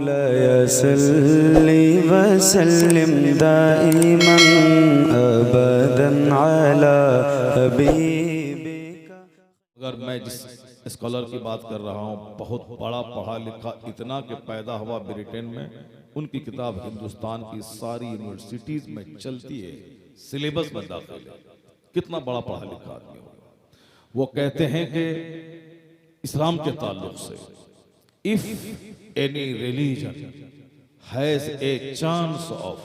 मौलाय सल्लि व सल्लिम दाइमन अबदन अला हबीबिका। अगर मैं जिस स्कॉलर की बात कर रहा हूँ, बहुत बड़ा पढ़ा लिखा, इतना कि पैदा हुआ ब्रिटेन में, उनकी किताब हिंदुस्तान की सारी यूनिवर्सिटीज में चलती है, सिलेबस में दाखिल है। कितना बड़ा पढ़ा लिखा आदमी होगा। वो कहते हैं कि इस्लाम के ताल्लुक से, if any religion has a chance of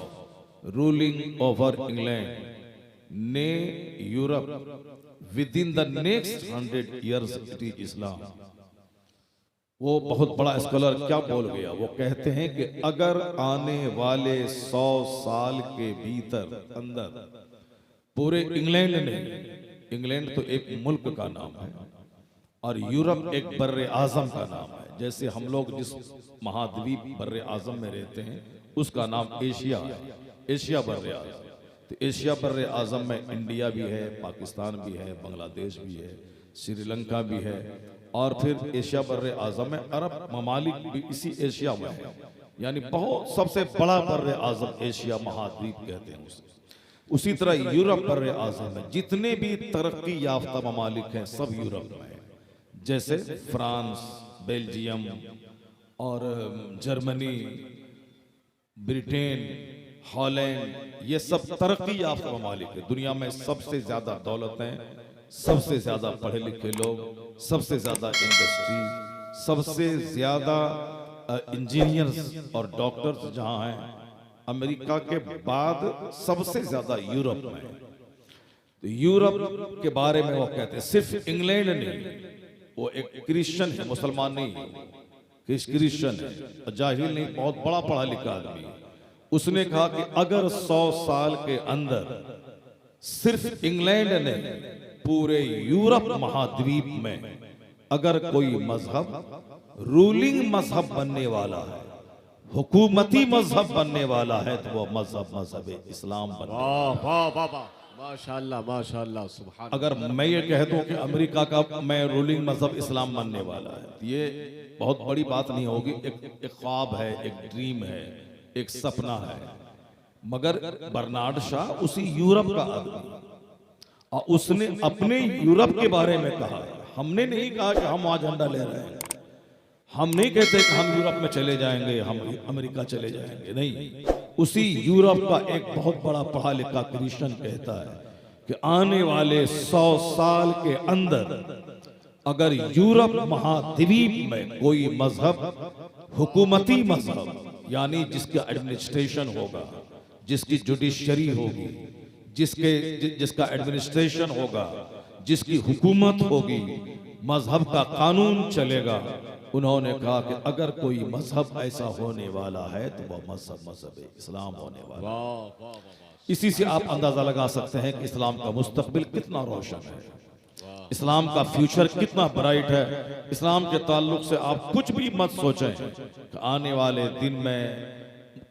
ruling over England ने Europe within the next 100 years it is Islam. वो बहुत बड़ा स्कॉलर क्या बोल गया। वो कहते हैं कि अगर आने वाले 100 साल के भीतर अंदर पूरे इंग्लैंड ने, इंग्लैंड तो एक मुल्क का नाम है और यूरोप एक बर्रे आजम का नाम है। जैसे हम लोग जिस महाद्वीप बर्रे आजम में रहते हैं उसका नाम एशिया है, एशिया बर्रे आजम। तो एशिया बर्रे आजम में इंडिया भी है, पाकिस्तान भी है, बांग्लादेश भी है, श्रीलंका भी है, और फिर एशिया बर्रे आजम में अरब ममालिक भी इसी एशिया में है। यानी बहुत सबसे बड़ा बर्रे आजम एशिया महाद्वीप कहते हैं उसे। उसी तरह यूरोप बर्रे आजम में जितने भी तरक्की याफ्ता ममालिक हैं सब यूरोप में है। जैसे फ्रांस, बेल्जियम और जर्मनी, ब्रिटेन, हॉलैंड, ये सब तरक्की याफ्ता ममालिक है। दुनिया में सबसे ज्यादा दौलत है, सबसे ज्यादा पढ़े लिखे लोग, सबसे ज्यादा इंडस्ट्री, सबसे ज्यादा इंजीनियर्स और डॉक्टर्स जहां हैं अमेरिका के बाद सबसे ज्यादा यूरोप में है। तो यूरोप के बारे में वो कहते हैं, सिर्फ इंग्लैंड नहीं, वो एक क्रिश्चियन है, मुसलमान नहीं है, क्रिश्चियन है, जाहिल नहीं, बहुत बड़ा पढ़ा लिखा आदमी है। उसने कहा कि अगर 100 साल के अंदर सिर्फ इंग्लैंड ने पूरे यूरोप महाद्वीप में अगर कोई मजहब रूलिंग मजहब बनने वाला है, हुकूमती मजहब बनने वाला है, तो वो मजहब इस्लाम बने। माशाअल्लाह माशाअल्लाह सुभान। अगर मैं ये कह दूं कि अमेरिका का मैं रूलिंग मजहब इस्लाम बनने वाला है, ये बहुत बड़ी बात नहीं होगी। एक ख्वाब है, एक ड्रीम है, एक सपना है। मगर बर्नार्ड शाह उसी यूरोप का आदमी, और उसने अपने यूरोप के बारे में कहा। हमने नहीं कहा कि हम वहां झंडा ले रहे हैं, हम नहीं कहते कि हम यूरोप में चले जाएंगे, हम अमेरिका चले जाएंगे, नहीं। उसी यूरोप का एक बहुत बड़ा पढ़ा लिखा क्रिश्चियन कहता है कि आने वाले 100 साल के अंदर अगर यूरोप महाद्वीप में कोई मजहब, हुकूमती मजहब, यानी जिसका एडमिनिस्ट्रेशन होगा, जिसकी जुडिशरी होगी, जिसका एडमिनिस्ट्रेशन होगा, जिसकी हुकूमत होगी, मजहब का कानून चलेगा। उन्होंने कहा कि अगर कोई मजहब ऐसा होने वाला है तो वह मजहब इस्लाम होने वाला है। इसी से आप अंदाजा लगा सकते हैं कि इस्लाम का मुस्तकबिल कितना रोशन है, इस्लाम का फ्यूचर कितना ब्राइट है। इस्लाम के ताल्लुक से आप कुछ भी मत सोचें कि आने वाले दिन में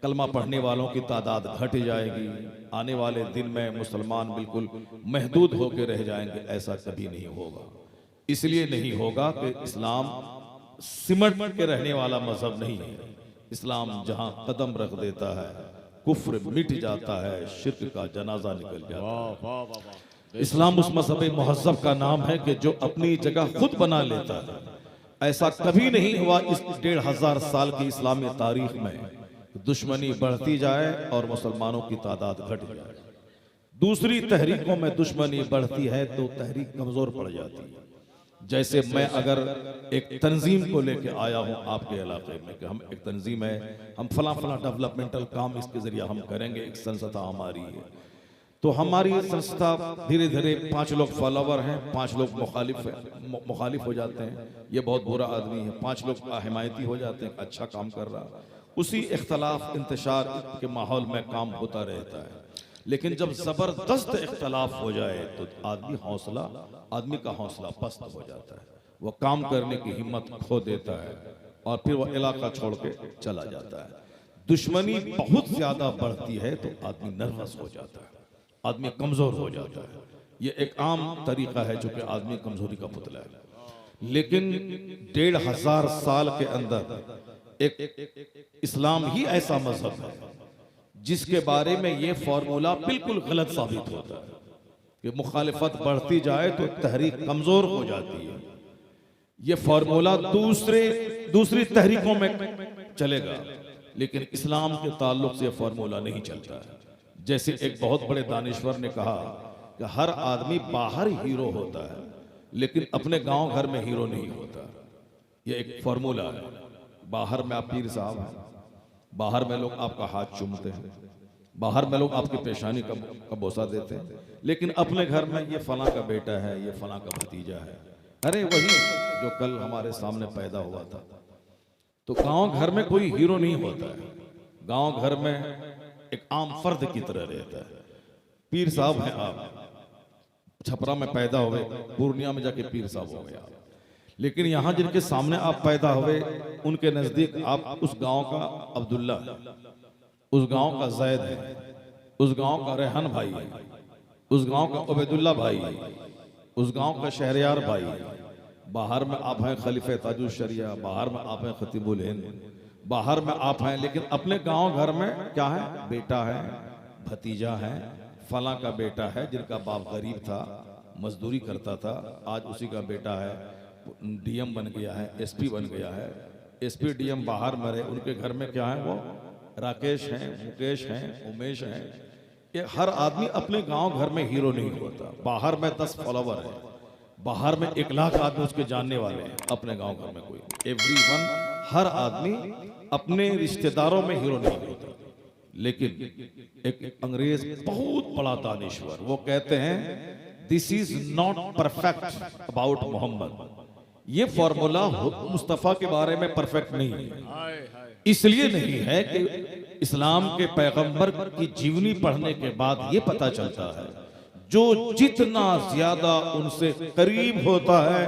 कलमा पढ़ने वालों की तादाद घट जाएगी, आने वाले दिन में मुसलमान बिल्कुल महदूद होकर रह जाएंगे। ऐसा कभी नहीं होगा। इसलिए नहीं होगा कि इस्लाम सिमट के रहने वाला मजहब नहीं है। इस्लाम जहां कदम रख देता है कुफ्र मिट जाता है, शिर्क का जनाजा निकल जाता है। इस्लाम उस मजहब मुहज़्ज़ब का नाम है कि जो अपनी जगह खुद बना लेता है। ऐसा कभी नहीं हुआ इस 1500 साल की इस्लामी तारीख में दुश्मनी बढ़ती जाए और मुसलमानों की तादाद घट जाए। दूसरी तहरीकों में दुश्मनी बढ़ती है तो तहरीक कमजोर पड़ जाती है। जैसे मैं अगर एक तंजीम को लेके आया हूं आपके इलाके में कि हम एक तंजीम है, हम फला फला डेवलपमेंटल काम इसके जरिए हम करेंगे, एक संस्था हमारी है, तो हमारी संस्था धीरे धीरे 5 लोग फॉलोवर हैं, 5 लोग मुखालिफ हो जाते हैं, ये बहुत बुरा आदमी है, 5 लोग हिमायती हो जाते हैं, अच्छा काम कर रहा। उसी इख्तलाफ इंतशार के माहौल में काम होता रहता है। लेकिन जब जबरदस्त इख्तलाफ हो जाए तो आदमी का हौसला पस्त हो जाता है, वो काम करने की हिम्मत खो देता है और फिर वो इलाका छोड़ के चला जाता है। दुश्मनी बहुत ज्यादा बढ़ती है तो आदमी नर्वस हो जाता है, आदमी कमजोर हो जाता है। ये एक आम तरीका है जो कि आदमी कमजोरी का पुतला है। लेकिन 1500 साल के अंदर एक इस्लाम ही ऐसा मजहब है जिसके बारे में ये फॉर्मूला बिल्कुल गलत साबित होता है कि मुखालिफत बढ़ती जाए तो तहरीक कमजोर हो जाती है। ये फॉर्मूला दूसरी तहरीकों में चलेगा, लेकिन इस्लाम के ताल्लुक से फॉर्मूला नहीं चलता है। जैसे एक बहुत बड़े दानिश्वर ने कहा कि हर आदमी बाहर हीरो होता है, लेकिन अपने गांव घर में हीरो नहीं होता। ये एक फॉर्मूला है। बाहर में आप पीर साहब हैं, बाहर में लोग आपका हाथ चूमते हैं, बाहर में लोग आपकी पेशानी का बोसा देते हैं, लेकिन अपने घर में ये फलां का बेटा है, ये फलां का भतीजा है। अरे वही जो कल हमारे सामने पैदा हुआ था। तो गांव घर में कोई हीरो नहीं होता है, गांव घर में एक आम फर्द की तरह रहता है। पीर साहब हैं आप, छपरा में पैदा हुए, पूर्णिया में जाके पीर साहब हो गए आप, लेकिन यहां जिनके सामने आप पैदा हुए उनके नजदीक आप उस गांव का अब्दुल्ला, उस गांव का जैद है, उस गांव का रेहान भाई है, उस गांव का उबैदुल्ला भाई है, उस गांव का शहरयार भाई है। बाहर में आप हैं खलीफे ताजुल शरिया, बाहर में आप हैं खतीबुल हिंद, बाहर में आप हैं, लेकिन अपने गांव घर में क्या है? बेटा है, भतीजा है, फला का बेटा है जिनका बाप गरीब था, मजदूरी करता था, आज उसी का बेटा है, डीएम बन गया है, एसपी बन गया है। एसपी डीएम बाहर मरे, उनके घर में क्या है? वो राकेश हैं, मुकेश हैं, उमेश हैं। ये हर आदमी अपने गांव घर में हीरो नहीं होता। बाहर में 10 फॉलोवर है, बाहर में 1 लाख आदमी उसके जानने वाले हैं, अपने गांव घर में कोई। एवरीवन, हर आदमी अपने रिश्तेदारों में हीरो नहीं होता। लेकिन एक अंग्रेज बहुत बड़ा दानिश्वर, वो कहते हैं this is not perfect about Mohammed. ये फॉर्मूला मुस्तफा के बारे में परफेक्ट नहीं है। इसलिए नहीं है कि इस्लाम के पैगंबर की जीवनी पढ़ने के बाद ये पता चलता है जो जितना ज्यादा उनसे करीब होता है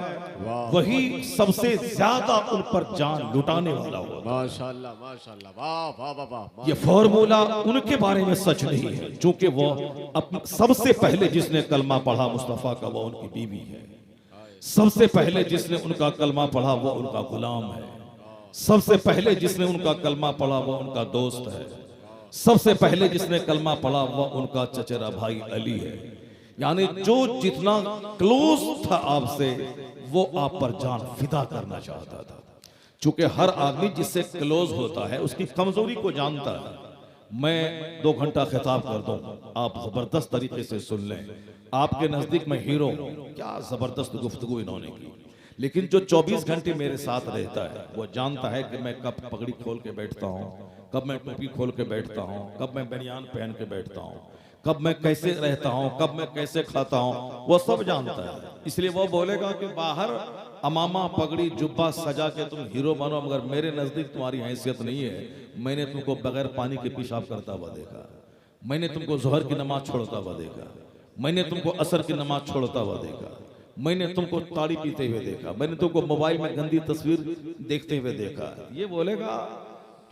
वही सबसे ज्यादा उन पर जान लुटाने वाला होता है। माशाल्लाह माशाल्लाह, वाह वाह वाह वाह। ये फॉर्मूला उनके बारे में सच नहीं है, क्योंकि वो सबसे पहले जिसने कलमा पढ़ा मुस्तफा का वो उनकी बीवी है। सबसे पहले जिसने उनका कलमा पढ़ा वो उनका गुलाम है। सबसे पहले जिसने उनका कलमा पढ़ा वो उनका दोस्त है। सबसे पहले जिसने कलमा पढ़ा वो उनका चचेरा भाई अली है। यानी जो जितना क्लोज था आपसे वो आप पर जान फिदा करना चाहता था। चूंकि हर आदमी जिससे क्लोज होता है उसकी कमजोरी को जानता है। मैं 2 घंटा खिताब कर दूं, आप जबरदस्त तरीके से सुन लें। आपके नजदीक में हीरो, क्या जबरदस्त गुफ्तगू इन्होंने की। लेकिन जो 24 घंटे मेरे साथ रहता है वो जानता है कि मैं कब पगड़ी खोल के बैठता हूँ, कब मैं टोपी खोल के बैठता हूँ, कब मैं बनियान पहन के बैठता हूँ, कब मैं कैसे रहता हूँ, कब मैं कैसे खाता हूँ, वो सब जानता है। इसलिए वो बोलेगा कि बाहर अमामा पगड़ी जुब्बा सजा के तुम हीरो बनो, मगर मेरे नजदीक तुम्हारी हैसियत नहीं है। मैंने तुमको बगैर पानी के पेशाब करता हुआ देखा, मैंने तुमको जोहर की नमाज छोड़ता हुआ देखा, मैंने तुमको असर की नमाज छोड़ता हुआ देखा, मैंने तुमको ताड़ी पीते हुए देखा, मैंने तुमको मोबाइल में गंदी तस्वीर देखते हुए देखा। ये बोलेगा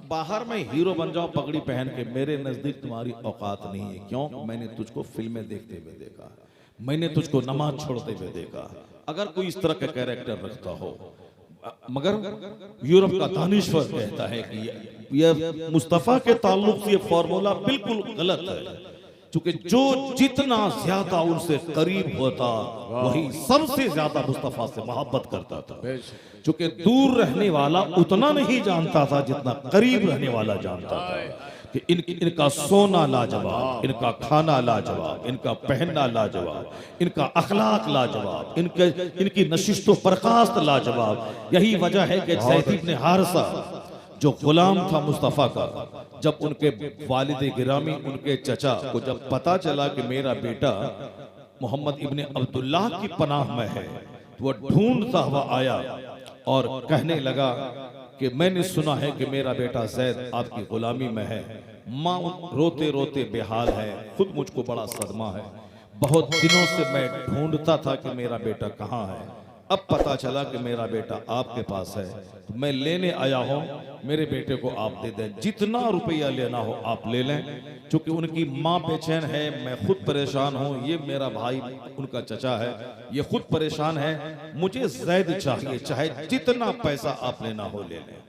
बाहर में हीरो बन जाओ पगड़ी पहन के, मेरे नजदीक तुम्हारी औकात नहीं है। क्यों? मैंने तुझको फिल्में देखते हुए देखा, मैंने तुझको नमाज छोड़ते हुए देखा। अगर कोई इस तरह का कैरेक्टर रखता हो, मगर यूरोप का दानिश्वर कहता है कि यह मुस्तफा के ताल्लुक से ये फॉर्मूला बिल्कुल गलत है। क्योंकि जो जितना ज्यादा उनसे करीब होता वही सबसे ज्यादा मुस्तफा से मोहब्बत करता था। क्योंकि दूर रहने वाला उतना नहीं जानता था जितना करीब रहने वाला जानता था कि इनका सोना लाजवाब, इनका खाना लाजवाब, इनका पहनना लाजवाब, इनका अखलाक लाजवाब, इनकी नशिस्तो बर्खास्त लाजवाब। यही वजह है कि ज़ैद इब्न हारिसा जो गुलाम था मुस्तफ़ा का, जब उनके वालिद गिरामी, उनके चचा को जब पता चला कि मेरा बेटा मोहम्मद इब्न अब्दुल्लाह की पनाह में है, तो वह ढूंढता हुआ आया और कहने लगा कि मैंने सुना है कि मेरा बेटा ज़ैद आपकी गुलामी में है। माँ रोते रोते बेहाल है, खुद मुझको बड़ा सदमा है, बहुत दिनों से मैं ढूंढता था कि मेरा बेटा कहाँ है। अब पता चला कि मेरा बेटा आपके पास है, तो मैं लेने आया हूँ, मेरे बेटे को आप दे दें, जितना रुपया लेना हो आप ले लें। क्योंकि उनकी माँ बेचैन है, मैं खुद परेशान हूँ, ये मेरा भाई उनका चचा है, ये खुद परेशान है, मुझे ज़ैद चाहिए, चाहे जितना पैसा आप लेना हो ले लें।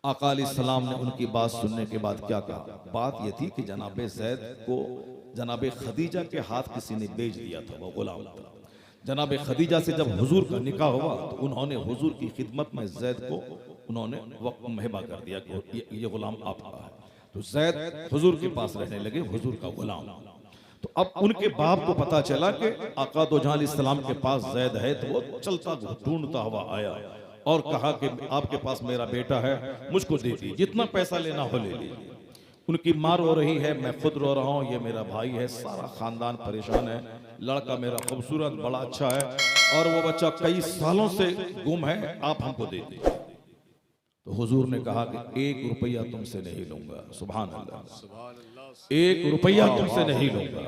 आका अलैहिस्सलाम ने उनकी बात सुनने के बाद क्या कहा? बात यह थी कि जनाब ज़ैद को जनाब खदीजा के हाथ किसी ने बेच दिया था, वो गुलाम था। जनाब खदीजा से जब हुजूर का निकाह हुआ तो उन्होंने हुजूर की खिदमत में ज़ैद को उन्होंने वक्त महबा कर दिया कि ये गुलाम आपका है। तो ज़ैद हुजूर के पास रहने लगे, हुजूर का गुलाम। तो अब उनके बाप को पता चला कि आका दो जहां अलैहिस्सलाम के पास ज़ैद है, तो वो चलता ढूंढता हुआ आया और कहा कि आपके पास मेरा बेटा है, मुझको दे दीजिए, जितना पैसा लेना हो ले लीजिए। उनकी माँ रो रही है, मैं खुद रो रहा हूँ, ये मेरा भाई है, सारा खानदान परेशान है, लड़का मेरा खूबसूरत बड़ा अच्छा है और वो बच्चा कई सालों से गुम है, आप हमको दे दीजिए। तो हुजूर ने कहा कि 1 रुपया तुमसे नहीं लूंगा। सुभान अल्लाह, 1 रुपया तुमसे नहीं लूंगा।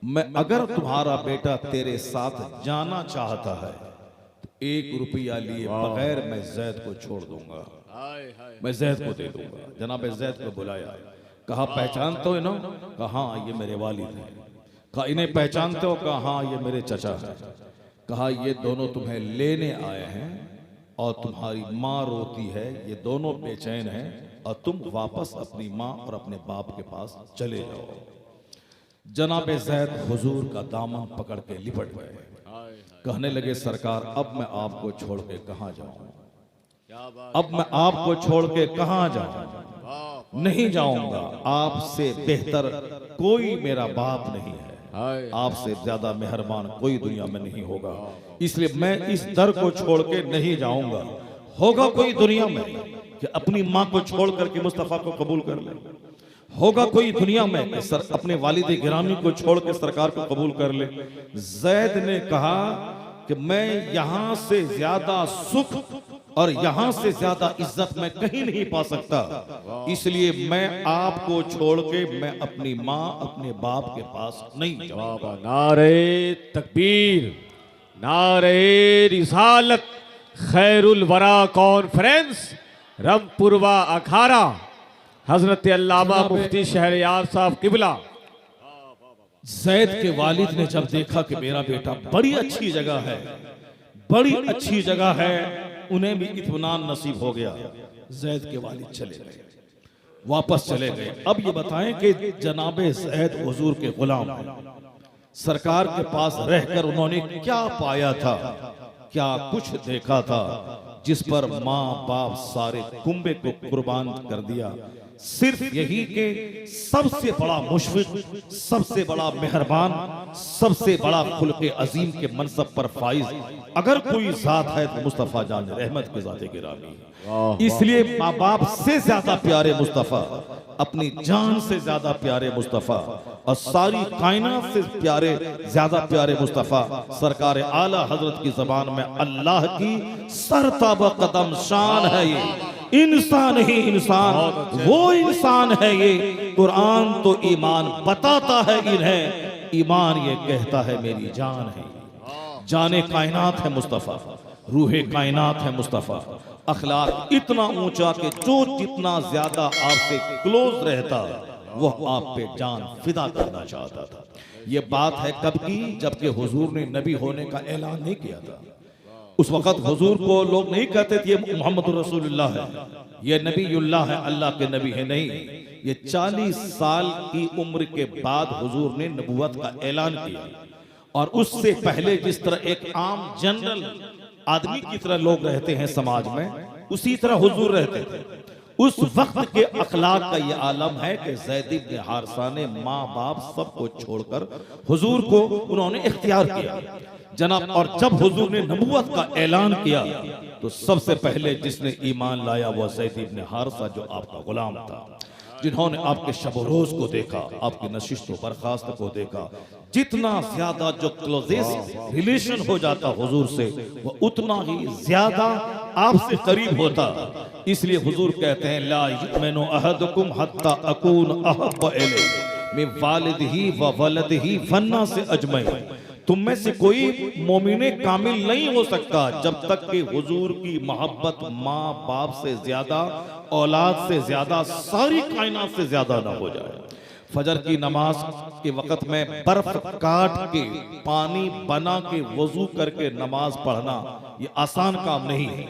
मैं अगर तुम्हारा बेटा तेरे साथ जाना चाहता है तो 1 रुपया लिए बगैर मैं ज़ैद को छोड़ दूंगा, मैं ज़ैद को दे दूंगा। जनाब ज़ैद को बुलाया, कहा पहचानते हो ना? कहा हाँ ये मेरे वालिद हैं। कहा इन्हें पहचानते हो? कहा हाँ ये मेरे चचा हैं। कहा ये दोनों तुम्हें लेने आए हैं और तुम्हारी माँ रोती है, ये दोनों बेचैन हैं और तुम वापस अपनी माँ और अपने बाप के पास चले जाओ। जनाब ज़ैद हुजूर का दामन पकड़ के लिपट गए, कहने लगे सरकार अब मैं आपको छोड़ के कहाँ जाऊं, अब मैं आपको छोड़ के कहाँ जाऊं? नहीं जाऊंगा, आपसे बेहतर कोई मेरा बाप नहीं है, आपसे ज्यादा मेहरबान कोई दुनिया में नहीं होगा, इसलिए मैं इस दर को छोड़ के नहीं जाऊंगा। होगा कोई दुनिया में कि अपनी माँ को छोड़ करके मुस्तफा को कबूल कर ले? होगा कोई दुनिया में कि अपने वालिद गिरामी को छोड़ के सरकार को कबूल कर ले? ज़ैद ने कहा कि मैं यहां से ज्यादा सुख और यहां से ज्यादा इज्जत मैं कहीं नहीं पा सकता, इसलिए मैं आपको छोड़ के मैं अपनी माँ अपने बाप के पास नहीं जाऊंगा। नारे तकबीर, नारे रिसालत, खैरुल वरा कॉन्फ्रेंस, रमपुरवा अखाड़ा, हजरत अल्लामा मुफ्ती शहरयार साहब किबला। ज़ैद के वालिद ने जब देखा कि मेरा बेटा बड़ी अच्छी जगह है, बड़ी अच्छी जगह है, उन्हें भी इत्मीनान नसीब हो गया। ज़ैद के वालिद चले गए, वापस चले गए। अब ये बताएं कि जनाब ज़ैद हुजूर के गुलाम हैं, सरकार के पास रहकर उन्होंने क्या पाया था, क्या कुछ देखा था जिस पर माँ बाप सारे कुंबे को कुर्बान कर दिया। सिर्फ यही कि सबसे बड़ा मुशफिक, सबसे बड़ा मेहरबान, सबसे बड़ा खुल्क़े अजीम के मनसब पर फाइज अगर कोई जात है तो मुस्तफ़ा जान रहमत के ज़ाते गिरामी। इसलिए माँ बाप से ज्यादा प्यारे मुस्तफ़ा, अपनी जान से ज्यादा प्यारे मुस्तफ़ा और सारी कायनात से प्यारे, ज्यादा प्यारे मुस्तफ़ा सरकार आला हजरत की जबान में अल्लाह की सरताब कदम शान है। ये इंसान ही इंसान, वो इंसान है ये। कुरान तो ईमान बताता है इन्हें, ईमान ये कहता है मेरी जान है। जाने कायनात है मुस्तफ़ा, रूहे कायनात है मुस्तफ़ा। अखलाक इतना ऊंचा कि जो जितना ज्यादा आपसे क्लोज रहता वो आप पे जान फिदा करना चाहता था। ये बात है कब की? जबकि हुजूर ने नबी होने का ऐलान नहीं किया था। उस वक्त हुजूर को लोग नहीं कहते थे ये मोहम्मद रसूलुल्लाह है, ये नबीउल्लाह है, अल्लाह के नबी है। नहीं, ये 40 साल की उम्र के बाद हुजूर ने नबूवत का ऐलान किया। और उससे पहले जिस तरह एक आम जनरल आदमी की तरह लोग रहते हैं समाज में, उसी तरह हुजूर रहते थे। उस वक्त के अखलाक का ये आलम है कि ज़ैद इब्न हारिसा ने माँ बाप सबको छोड़कर हुजूर को उन्होंने इख्तियार किया जनाब। और जब हुजूर ने नबूवत का ऐलान किया तो सबसे पहले जिसने ईमान लाया वो ज़ैद इब्न हारिसा, जो आपका गुलाम था, जिन्होंने आपके शब रोज को देखा, आपकी नशिस्त व बर्खास्त को देखा। जितना ज्यादा जो क्लोजेस्ट रिलेशन हो जाता हुजूर से, वो उतना ही ज्यादा आपसे करीब होता। इसलिए हुजूर कहते हैं ला युमिनु अहदुकुम हत्ता अकून अहब्ब इलैहि मिन वालिदिही व वलदिही वन्नास अजमईन। तुम में से कोई मोमिने कामिल नहीं हो सकता जब तक कि हुजूर की मोहब्बत माँ बाप से ज्यादा, औलाद से ज्यादा, सारी कायनात से ज्यादा ना हो जाए। फजर की नमाज के वक्त में बर्फ काट के पानी बना के वजू करके नमाज पढ़ना ये आसान काम नहीं है।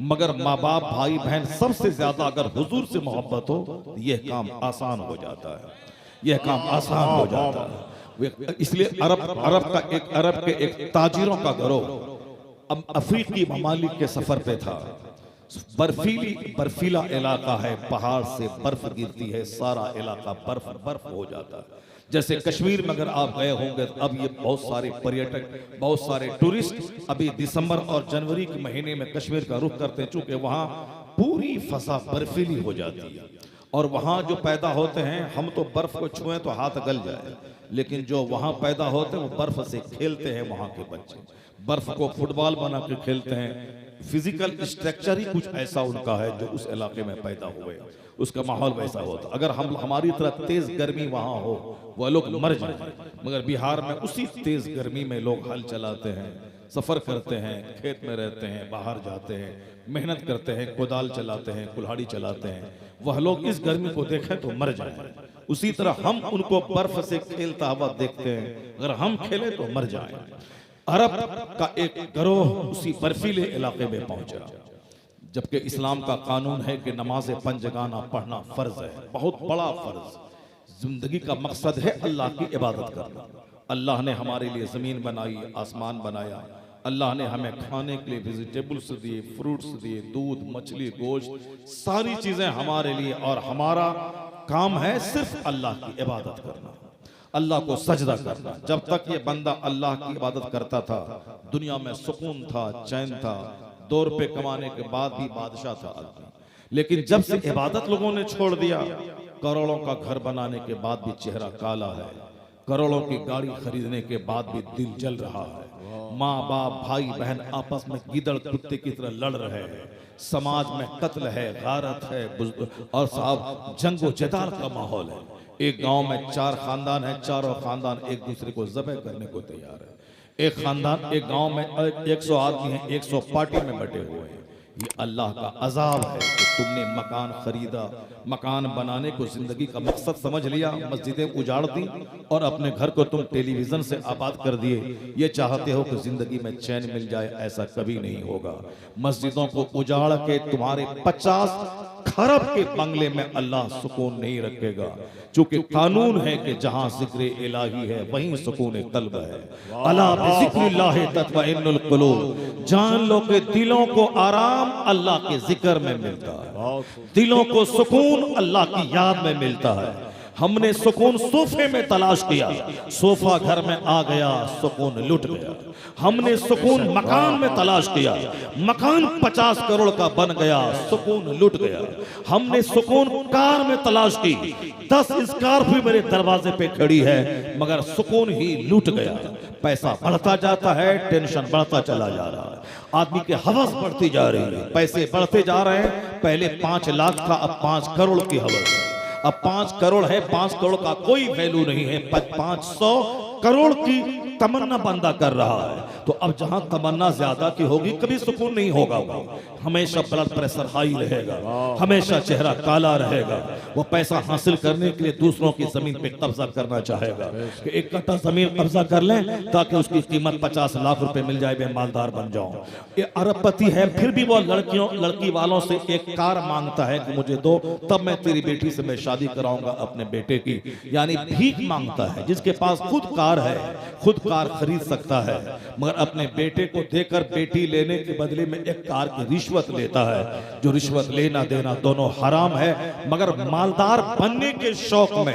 मगर माँ बाप भाई बहन सबसे ज्यादा अगर हुजूर से मोहब्बत हो तो यह काम आसान हो जाता है, यह काम आसान हो जाता है। इसलिए अरब के एक ताजिरों का गिरोह अब अफ्रीकी ममालिक के सफर पे था। बर्फीला इलाका है, पहाड़ से बर्फ गिरती है, सारा इलाका बर्फ हो जाता है। जैसे कश्मीर में अगर आप गए होंगे तो अब ये बहुत सारे पर्यटक, बहुत सारे टूरिस्ट अभी दिसंबर और जनवरी के महीने में कश्मीर का रुख करते हैं, चूंकि वहाँ पूरी फसा बर्फीली हो जाती है और वहाँ जो पैदा होते हैं, हम तो बर्फ को छुएं तो हाथ गल जाए, लेकिन जो वहाँ पैदा होते हैं वो बर्फ से खेलते हैं। वहाँ के बच्चे बर्फ को फुटबॉल बना के खेलते हैं। फिजिकल स्ट्रक्चर ही कुछ ऐसा उनका है जो उस इलाके में पैदा हुए, उसका माहौल वैसा होता। अगर हम हमारी तरह तेज गर्मी वहाँ हो वह लोग मर जाए, मगर बिहार में उसी तेज गर्मी में लोग हल चलाते हैं, सफर करते हैं, खेत में रहते हैं, बाहर जाते हैं, मेहनत करते हैं, कोदाल चलाते हैं, कुल्हाड़ी चलाते हैं। वह लोग इस गर्मी को देखें तो मर जाए। उसी तरह हम उनको बर्फ से खेलता हुआ देखते हैं, अगर हम खेले तो मर जाए। अरब का एक गिरोह उसी बर्फीले इलाके में पहुंचा, जबकि इस्लाम का कानून है कि नमाज पंजगाना पढ़ना फर्ज है, बहुत बड़ा फर्ज। जिंदगी का मकसद है अल्लाह की इबादत करना। अल्लाह ने हमारे लिए जमीन बनाई, आसमान बनाया, अल्लाह ने हमें खाने के लिए वेजिटेबल्स दिए, फ्रूट्स दिए, दूध, मछली, गोश्त, सारी चीजें हमारे लिए, और हमारा काम है सिर्फ अल्लाह की इबादत करना, अल्लाह को सजदा करना। जब तक ये बंदा अल्लाह की इबादत करता था दुनिया में सुकून था, चैन था, 2 रुपए कमाने के बाद भी बादशाह था आदमी। लेकिन जब से इबादत लोगों ने छोड़ दिया, करोड़ों का घर बनाने के बाद भी चेहरा काला है, करोड़ों की गाड़ी खरीदने के बाद भी दिल जल रहा है, माँ बाप भाई बहन आपस में गिदड़ कुत्ते की तरह लड़ रहे हैं, समाज में कत्ल है, गारत है, और साहब जंगो जदाल का माहौल है। एक गांव में 4 खानदान है, चारों खानदान एक दूसरे को जबह करने को तैयार है। एक खानदान, एक गांव में 100 आदमी हैं, 100 पार्टी में बटे हुए हैं। ये अल्लाह का अजाब है कि तुमने मकान खरीदा, मकान बनाने को जिंदगी का मकसद समझ लिया, मस्जिदें उजाड़ दी और अपने घर को तुम टेलीविजन से आबाद कर दिए। ये चाहते हो कि जिंदगी में चैन मिल जाए, ऐसा कभी नहीं होगा। मस्जिदों को उजाड़ के तुम्हारे 50 खरब के बंगले में अल्लाह सुकून नहीं रखेगा, क्योंकि कानून है कि जहां जिक्र इलाही है वहीं सुकून कल्ब है। अला बिज़िक्रिल्लाह तत्मइन्नुल कुलूब। जान लो कि दिलों को आराम अल्लाह के जिक्र में मिलता है, दिलों को सुकून अल्लाह की याद में मिलता है। हमने सुकून सोफे में तलाश किया, सोफा घर में आ गया, सुकून लुट गया। हमने सुकून मकान में तलाश किया, मकान 50 करोड़ का बन गया, सुकून लुट गया। हमने सुकून कार में तलाश की, 10 स्कॉर्पियो मेरे दरवाजे पे खड़ी है, मगर सुकून ही लूट गया। पैसा बढ़ता जाता है, टेंशन बढ़ता चला जा रहा है, आदमी की हवस बढ़ती जा रही है, पैसे बढ़ते जा रहे हैं। पहले 5 लाख था, अब 5 करोड़ की हवस है। अब 5 करोड़ है, 5 करोड़ का कोई वैल्यू नहीं है, 500 करोड़ की तमन्ना बंदा कर रहा है। तो अब जहां तमन्ना ज्यादा की होगी कभी सुकून नहीं होगा। वो हमेशा ब्लड प्रेशर हाई रहेगा, हमेशा चेहरा काला रहेगा। वो पैसा हासिल करने के लिए दूसरों की जमीन पे कब्जा करना चाहेगा कि एक कट्टा जमीन कब्जा कर लें ताकि उसकी कीमत 50 लाख रुपए मिल जाए, मैं मालदार बन जाऊं। ये अरबपति है, फिर भी वो लड़की वालों से एक कार मांगता है कि मुझे दो, तब मैं तेरी बेटी से मैं शादी कराऊंगा अपने बेटे की। यानी भीख मांगता है। जिसके पास खुद कार है, खुद कार खरीद सकता है, मगर अपने बेटे को देकर बेटी लेने के बदले में एक कार की रिश्वत लेता है। जो रिश्वत लेना देना दोनों हराम है, मगर मालदार बनने के शौक में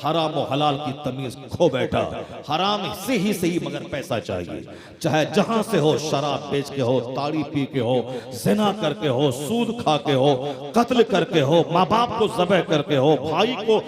हराम और हलाल की तमीज खो बैठा। हराम से ही सही, मगर पैसा चाहिए, चाहे जहां से हो, शराब बेच के हो, ताड़ी पी के हो, जिना करके हो, सूद खा के हो, कत्ल करके हो, माँ बाप को ज़बह करके हो, भाई को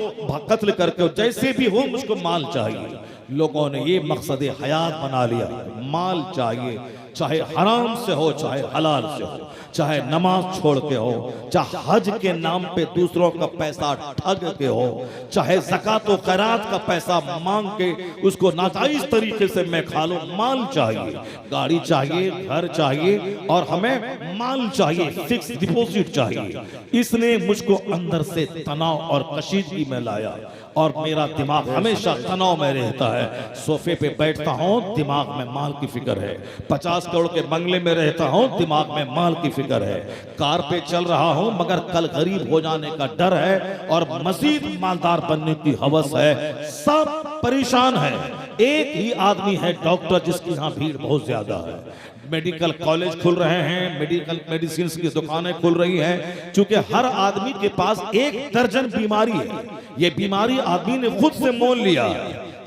कत्ल करके हो, जैसे भी हो मुझको माल चाहिए। लोगों ने ये मकसद हयात बना लिया, माल चाहिए, चाहे हराम से हो चाहे हलाल से हो, चाहे नमाज छोड़ के हो, चाहे हज के नाम पे दूसरों का पैसा ठग के हो, चाहे ज़कात और खैरात का पैसा मांग के उसको नाजायज तरीके से मैं खा लूं। माल चाहिए, गाड़ी चाहिए, घर चाहिए, और हमें माल चाहिए, फिक्स डिपॉजिट चाहिए। इसने मुझको अंदर से तनाव और कशीदगी में लाया, और मेरा दिमाग हमेशा तनाव में रहता है। सोफे पे बैठता हूँ, दिमाग में माल की फिक्र है। 50 करोड़ के बंगले में रहता हूँ, दिमाग में माल की फिक्र है, कार पे चल रहा हूँ मगर कल गरीब हो जाने का डर है और मजीद मालदार बनने की हवस है। सब परेशान है। एक ही आदमी है डॉक्टर जिसकी यहाँ भीड़ बहुत ज्यादा है। मेडिकल कॉलेज खुल रहे हैं, मेडिकल मेडिसिन की दुकानें खुल रही हैं, क्योंकि हर आदमी के पास 1 दर्जन बीमारी है। ये बीमारी आदमी ने खुद से मोल लिया।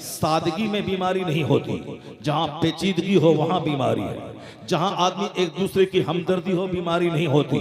सादगी में बीमारी नहीं होती, जहां पेचीदगी हो वहां बीमारी है। जहां आदमी एक दूसरे की हमदर्दी हो बीमारी नहीं होती।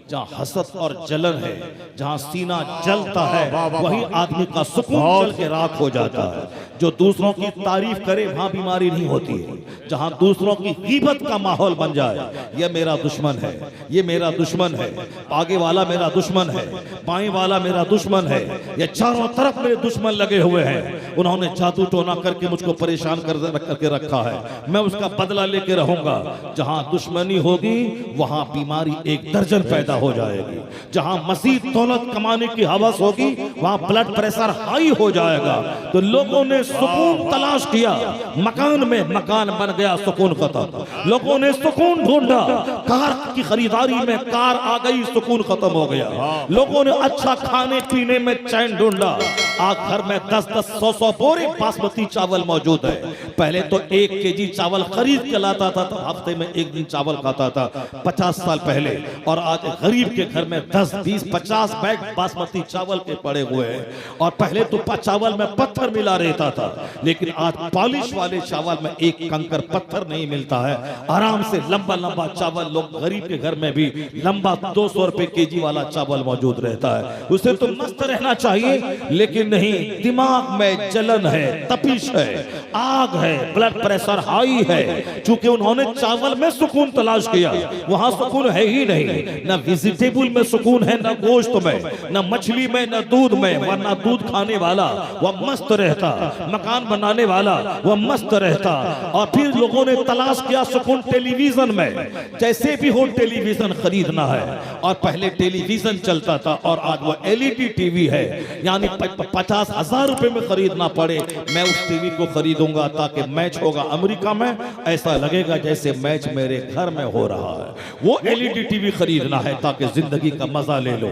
जहां हसद और जलन है, जहां सीना जलता है, वही आदमी का सुकून जल के राख हो जाता है। जो दूसरों की तारीफ करे वहां बीमारी नहीं होती है। जहां दूसरों की गीबत का माहौल बन जाए, ये मेरा दुश्मन है, ये मेरा दुश्मन है, आगे वाला मेरा दुश्मन है, बाएं वाला मेरा दुश्मन है, ये चारों तरफ मेरे दुश्मन लगे हुए हैं। उन्होंने जादू टोना करके मुझको परेशान करके रखा है, मैं उसका बदला लेके रहूंगा। जहां दुश्मनी होगी वहां बीमारी 1 दर्जन पैदा हो जाएगी। जहां मजीद दौलत कमाने की हवस होगी वहां ब्लड प्रेशर हाई हो जाएगा। तो लोगों ने सुकून तलाश किया, मकान में मकान बन गया, सुकून खत्म। लोगों ने सुकून ढूंढा, कार की खरीदारी में कार आ गई, सुकून खत्म हो गया। लोगों ने अच्छा खाने पीने में चैन ढूंढा। आज घर में 10-10, 100-100 बोरे बासमती चावल मौजूद है। पहले तो 1 केजी चावल खरीद के लाता था तो हफ्ते में 1 दिन चावल खाता था, 50 साल पहले। और आज गरीब के घर में 10, 20, 50 बैग बासमती चावल के पड़े हुए हैं। और पहले तो चावल में पत्थर मिला रहता था, लेकिन आज पॉलिश वाले चावल में 1 कंकर पत्थर नहीं मिलता है। आराम से लंबा लंबा चावल, लोग गरीब के घर में भी लंबा 200 रुपए केजी वाला चावल मौजूद रहता है। उसे तो मस्त रहना चाहिए, लेकिन नहीं, दिमाग में जलन है, तपिश है, आग है, ब्लड प्रेशर हाई है। चूंकि उन्होंने चावल में सुकून तलाश किया, वहां सुकून है ही नहीं। न वेजिटेबल में सुकून है, न गोश्त में, न मछली में, न दूध में। वरना दूध खाने वाला वह मस्त रहता, मकान बनाने वाला वह मस्त रहता। और फिर लोगों ने तलाश किया सुकून टेलीविजन में। जैसे भी हो टेलीविजन खरीदना है, और पहले टेलीविजन चलता था और आज वो LED टीवी है, यानी 50,000 रुपए में खरीदना पड़े, मैं उस टीवी को खरीदूंगा ताकि मैच होगा अमेरिका में, ऐसा लगेगा जैसे मैच मेरे घर में हो रहा है। वो LED टीवी खरीदना है ताकि जिंदगी का मजा ले लो,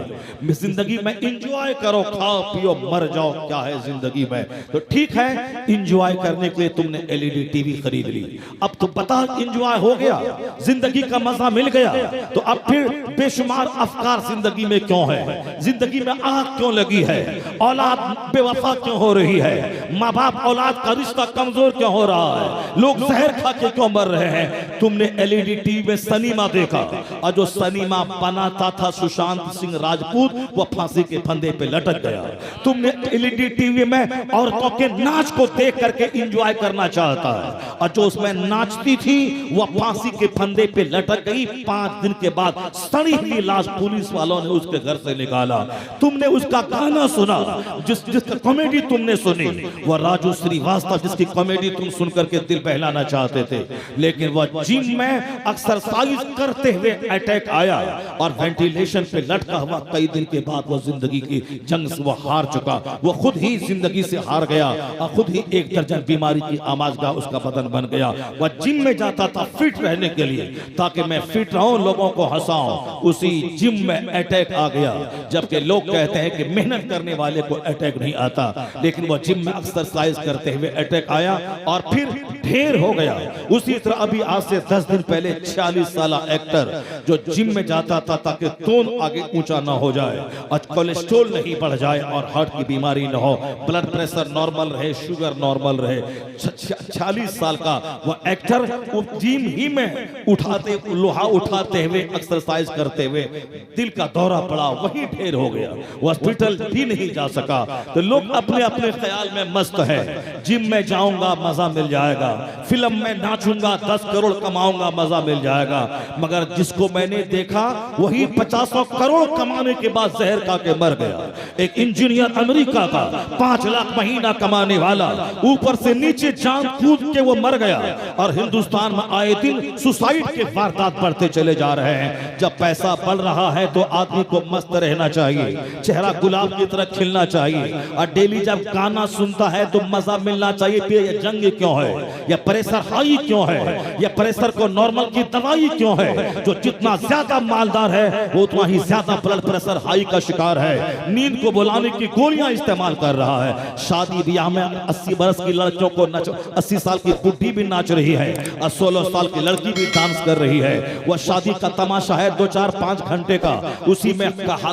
जिंदगी में इंजॉय करो, खाओ पियो मर जाओ, क्या है जिंदगी में। तो ठीक है, इंजॉय करने के लिए तुमने LED टीवी खरीद ली, अब तो बता इंजॉय हो गया, जिंदगी का मजा मिल गया, तो अब फिर बेशुमार अफकार जिंदगी में क्यों है? जिंदगी में आग क्यों लगी है? औलाद बेवफा क्यों हो रही है? माँ बाप औलाद का रिश्ता कमजोर क्यों हो रहा है? लोग जहर खा के क्यों मर रहे हैं? तुमने LED टीवी में सिनेमा देखा, और जो सिनेमा बनाता था सुशांत सिंह राजपूत, वो फांसी के फंदे पे लटक गया। तुमने LED टीवी में औरतों के नाच को देख करके इंजॉय करना चाहता है, और जो उसमें नाचती थी वह फांसी के फंदे पे लटक गई। 5 दिन के बाद सड़ी हुई लाश पुलिस वालों ने उसके घर से निकाला। तुमने उसका गाना सुना, जिसका कॉमेडी तुमने सुनी, वह राजू श्रीवास्तव जिसकी कॉमेडी तुम सुनकर के दिल बहलाना चाहते थे, लेकिन वह जिम में एक्सरसाइज करते हुए अटैक आया और वेंटिलेशन पे लटका हुआ। कई दिन के बाद वह जिंदगी की जंग से वह हार चुका, वह खुद ही जिंदगी से हार गया और खुद ही 1 दर्जन बीमारी की आमाजगाह उसका बदन बन गया। वह जिम में जाता था फिट रहने के लिए, ताकि मैं फिट रहूं, लोगों को हंसाऊं। उसी जिम में अटैक आ गया, जबकि लोग कहते हैं कि मेहनत करने वाले को अटैक नहीं आता, लेकिन वह जिम में एक्सरसाइज करते हुए अटैक आया और फिर ढेर हो गया। उसी तरह अभी आज से 10 दिन पहले 46 साल एक्टर जो जिम में जाता था ताकि तोन आगे ऊंचा ना हो जाए और कोलेस्ट्रॉल नहीं बढ़ जाए और हार्ट की बीमारी ना हो, ब्लड प्रेशर नॉर्मल रहे, शुगर नॉर्मल रहे। 46 साल का वह एक्टर जिम ही में लोहा उठाते हुए एक्सरसाइज करते हुए दिल का दौरा पड़ा, वही ढेर हो गया, हॉस्पिटल भी नहीं जा सका। तो लोग अपने अपने ख्याल में मस्त है, जिम में जाऊंगा मजा मिल जाएगा, फिल्म में नाचूंगा 10 करोड़ कमाऊंगा मजा मिल जाएगा। मगर जिसको मैंने देखा वही 50 करोड़ कमाने के बाद जहर खा के मर गया। एक इंजीनियर अमेरिका का 5 लाख महीना कमाने वाला, ऊपर से नीचे जान कूद के वो मर गया। और हिंदुस्तान में आए दिन सुसाइड के वारदात बढ़ते चले जा रहे हैं। जब पैसा बढ़ रहा है तो आदमी को मस्त रहना चाहिए, चेहरा गुलाब की तरह खिलना चाहिए, और डेली जब गाना सुनता है तो मजा मिलना चाहिए। फिर ये जंग क्यों है, ये प्रेशर हाई क्यों है, ये प्रेशर को नॉर्मल की दवाई क्यों है। जो जितना ज्यादा मालदार है वो उतना ही ज्यादा ब्लड प्रेशर हाई का शिकार है, नींद को बुलाने की गोलियां इस्तेमाल कर रहा है। शादी ब्याह में 80 बरस की लड़कियों को 80 साल की बुढ़ी भी नाच रही है और 16 साल की लड़की भी डांस कर रही है। वह शादी का तमाशा है 2-4-5 घंटे का, उसी में